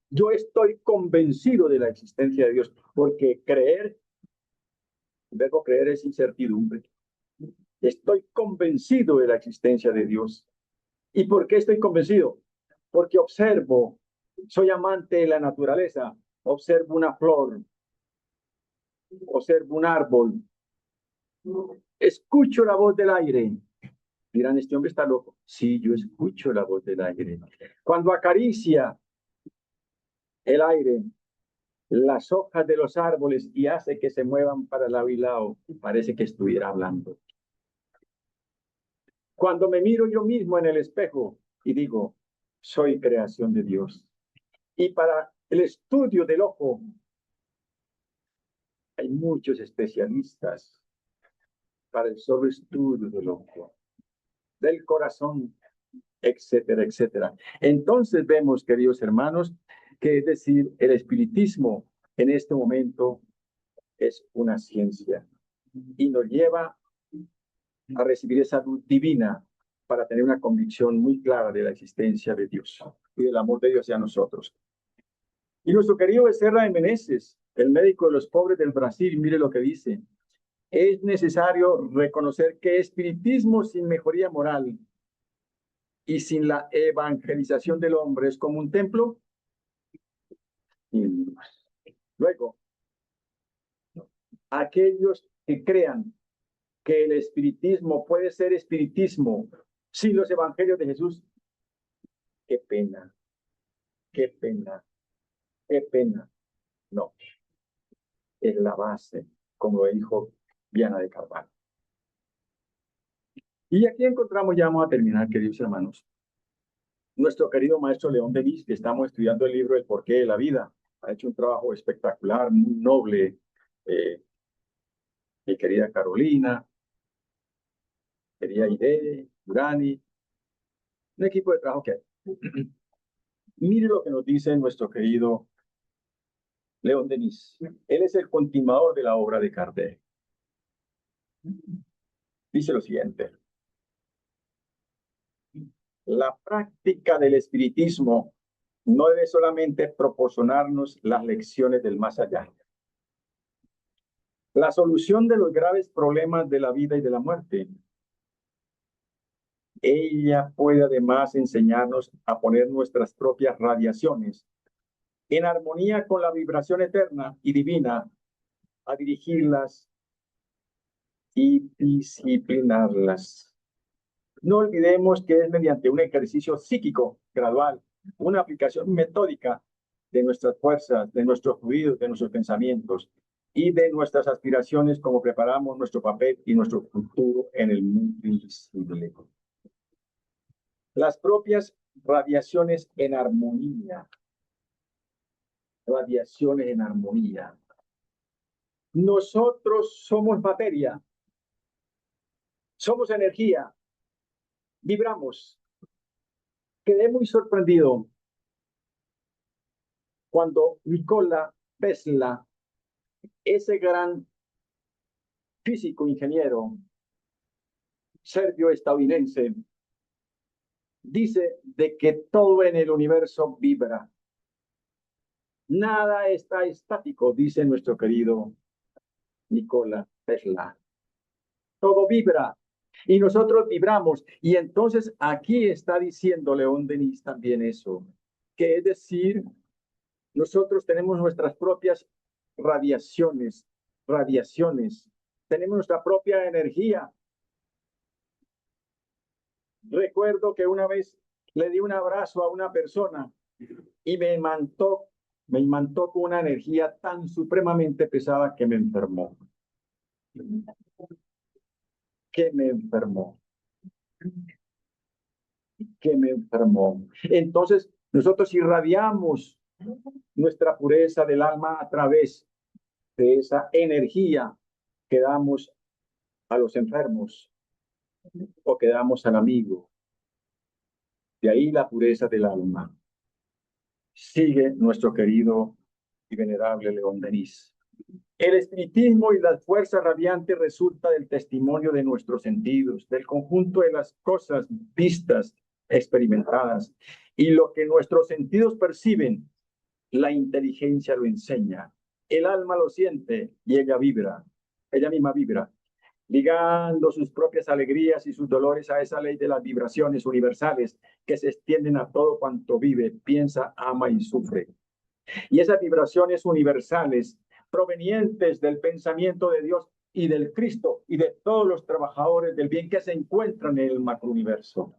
Yo estoy convencido de la existencia de Dios, porque creer, el verbo creer es incertidumbre. Estoy convencido de la existencia de Dios. ¿Y por qué estoy convencido? Porque observo, soy amante de la naturaleza, observo una flor, observo un árbol, escucho la voz del aire. Dirán, este hombre está loco. Sí, yo escucho la voz del aire. Cuando acaricia el aire, las hojas de los árboles y hace que se muevan para lado y lado, parece que estuviera hablando. Cuando me miro yo mismo en el espejo y digo, soy creación de Dios. Y para el estudio del ojo, hay muchos especialistas para el solo estudio del ojo, del corazón, etcétera, etcétera. Entonces vemos, queridos hermanos, que es decir, el espiritismo en este momento es una ciencia y nos lleva a recibir esa luz divina para tener una convicción muy clara de la existencia de Dios y del amor de Dios hacia nosotros. Y nuestro querido Becerra de Meneses, el médico de los pobres del Brasil, mire lo que dice. Es necesario reconocer que espiritismo sin mejoría moral y sin la evangelización del hombre es como un templo. Y luego, aquellos que crean que el espiritismo puede ser espiritismo sin los evangelios de Jesús, qué pena, qué pena, qué pena. No, es la base, como lo dijo Viana de Carvalho. Y aquí encontramos, ya vamos a terminar, queridos hermanos, nuestro querido maestro León Denis, que estamos estudiando el libro El porqué de la vida. Ha hecho un trabajo espectacular, muy noble. Mi querida Carolina, querida Ide, Durani, un equipo de trabajo que hay. Mire lo que nos dice nuestro querido León Denis. Él es el continuador de la obra de Kardec. Dice lo siguiente. La práctica del espiritismo no debe solamente proporcionarnos las lecciones del más allá. La solución de los graves problemas de la vida y de la muerte. Ella puede además enseñarnos a poner nuestras propias radiaciones en armonía con la vibración eterna y divina, a dirigirlas y disciplinarlas. No olvidemos que es mediante un ejercicio psíquico gradual, una aplicación metódica de nuestras fuerzas, de nuestros fluidos, de nuestros pensamientos y de nuestras aspiraciones como preparamos nuestro papel y nuestro futuro en el mundo invisible. Las propias radiaciones en armonía. Radiaciones en armonía. Nosotros somos materia, somos energía, vibramos. Quedé muy sorprendido cuando Nikola Tesla, ese gran físico ingeniero serbio-estadounidense, dice de que todo en el universo vibra. Nada está estático, dice nuestro querido Nikola Tesla. Todo vibra y nosotros vibramos. Y entonces aquí está diciendo León Denis también eso, que es decir, nosotros tenemos nuestras propias radiaciones, tenemos nuestra propia energía. Recuerdo que una vez le di un abrazo a una persona y me imantó con una energía tan supremamente pesada que me enfermó. Entonces, nosotros irradiamos nuestra pureza del alma a través de esa energía que damos a los enfermos o que damos al amigo. De ahí la pureza del alma. Sigue nuestro querido y venerable León Denis. El espiritismo y las fuerzas radiantes resulta del testimonio de nuestros sentidos, del conjunto de las cosas vistas, experimentadas, y lo que nuestros sentidos perciben, la inteligencia lo enseña. El alma lo siente y ella misma vibra, ligando sus propias alegrías y sus dolores a esa ley de las vibraciones universales que se extienden a todo cuanto vive, piensa, ama y sufre. Y esas vibraciones universales provenientes del pensamiento de Dios y del Cristo y de todos los trabajadores del bien que se encuentran en el macrouniverso.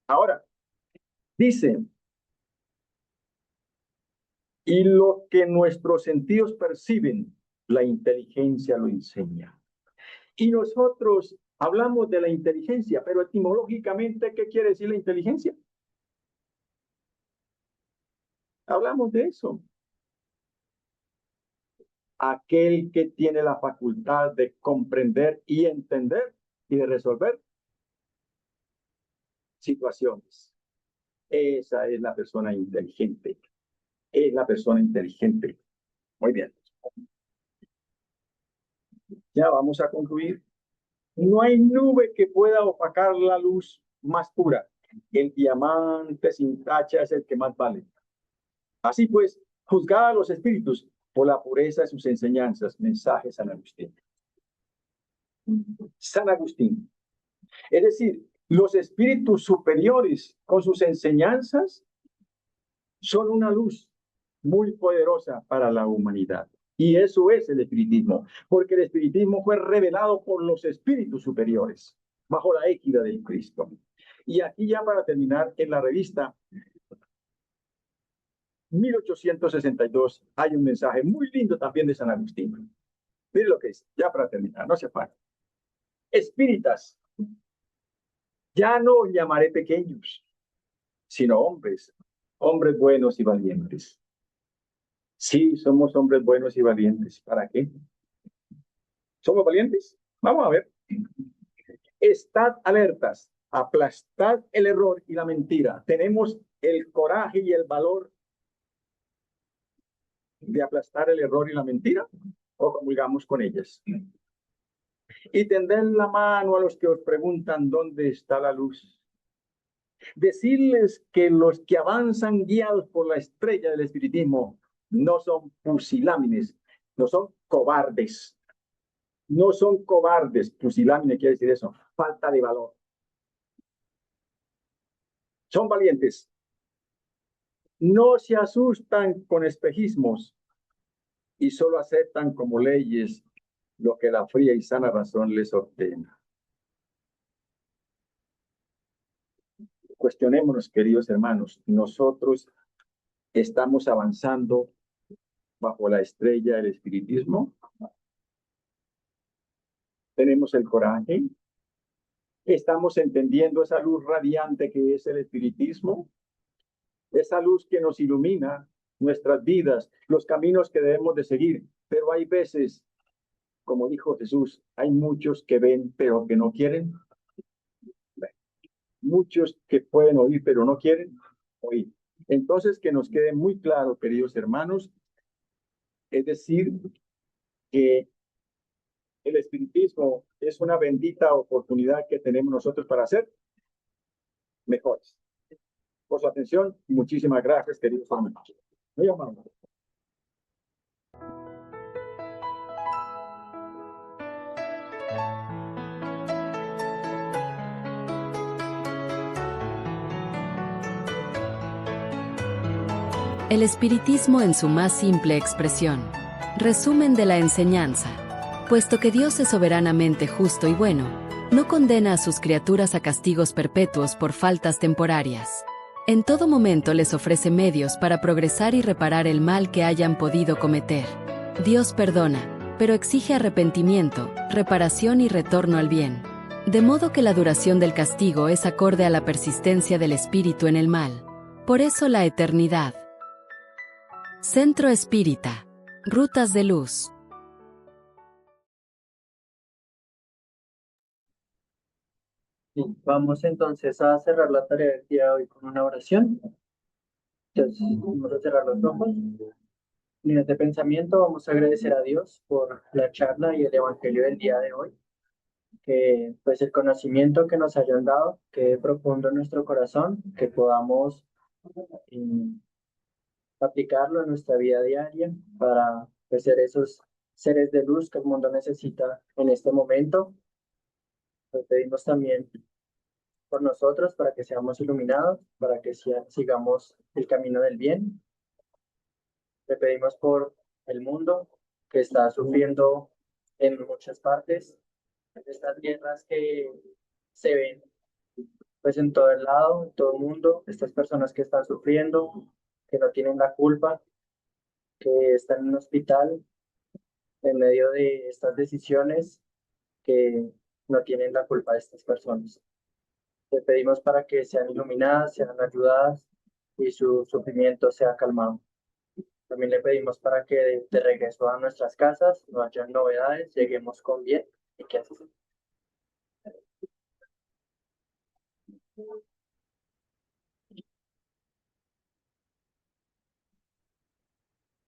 Ahora, dice, y lo que nuestros sentidos perciben, la inteligencia lo enseña. Y nosotros hablamos de la inteligencia, pero etimológicamente, ¿qué quiere decir la inteligencia? Hablamos de eso. Aquel que tiene la facultad de comprender y entender y de resolver situaciones. Esa es la persona inteligente. Es la persona inteligente. Muy bien. Ya vamos a concluir. No hay nube que pueda opacar la luz más pura. El diamante sin tacha es el que más vale. Así pues, juzgad a los espíritus por la pureza de sus enseñanzas. Mensaje San Agustín. San Agustín. Es decir, los espíritus superiores con sus enseñanzas son una luz muy poderosa para la humanidad. Y eso es el espiritismo, porque el espiritismo fue revelado por los espíritus superiores, bajo la égida del Cristo. Y aquí ya para terminar, en la revista 1862 hay un mensaje muy lindo también de San Agustín. Miren lo que es, ya para terminar, no se aparte. Espíritas, ya no os llamaré pequeños, sino hombres, hombres buenos y valientes. Sí, somos hombres buenos y valientes. ¿Para qué? ¿Somos valientes? Vamos a ver. Estad alertas, aplastad el error y la mentira. Tenemos el coraje y el valor de aplastar el error y la mentira o comulgamos con ellas. Y tended la mano a los que os preguntan dónde está la luz. Decirles que los que avanzan guiados por la estrella del espiritismo no son pusilámines, no son cobardes. No son cobardes. Pusilámine quiere decir eso, falta de valor. Son valientes. No se asustan con espejismos y solo aceptan como leyes lo que la fría y sana razón les ordena. Cuestionémonos, queridos hermanos, nosotros estamos avanzando bajo la estrella del espiritismo. Tenemos el coraje. Estamos entendiendo esa luz radiante que es el espiritismo. Esa luz que nos ilumina nuestras vidas, los caminos que debemos de seguir. Pero hay veces, como dijo Jesús, hay muchos que ven pero que no quieren. Muchos que pueden oír pero no quieren oír. Entonces, que nos quede muy claro, queridos hermanos, es decir, que el espiritismo es una bendita oportunidad que tenemos nosotros para ser mejores. Por su atención y muchísimas gracias, queridos hermanos. Muy amable. El espiritismo en su más simple expresión. Resumen de la enseñanza. Puesto que Dios es soberanamente justo y bueno, no condena a sus criaturas a castigos perpetuos por faltas temporarias. En todo momento les ofrece medios para progresar y reparar el mal que hayan podido cometer. Dios perdona, pero exige arrepentimiento, reparación y retorno al bien. De modo que la duración del castigo es acorde a la persistencia del espíritu en el mal. Por eso la eternidad. Centro Espírita. Rutas de Luz. Sí, vamos entonces a cerrar la tarea del día de hoy con una oración. Entonces, vamos a cerrar los ojos. Líneas de pensamiento, vamos a agradecer a Dios por la charla y el evangelio del día de hoy. Que pues el conocimiento que nos hayan dado quede profundo en nuestro corazón, que podamos aplicarlo en nuestra vida diaria para pues, ser esos seres de luz que el mundo necesita en este momento. Pues pedimos también por nosotros para que seamos iluminados, para que sigamos el camino del bien. Le pedimos por el mundo, que está sufriendo en muchas partes, estas guerras que se ven pues en todo el lado, en todo el mundo, estas personas que están sufriendo, que no tienen la culpa, que están en un hospital en medio de estas decisiones, que no tienen la culpa de estas personas. Le pedimos para que sean iluminadas, sean ayudadas y su sufrimiento sea calmado. También le pedimos para que de regreso a nuestras casas no haya novedades, lleguemos con bien y que así sea.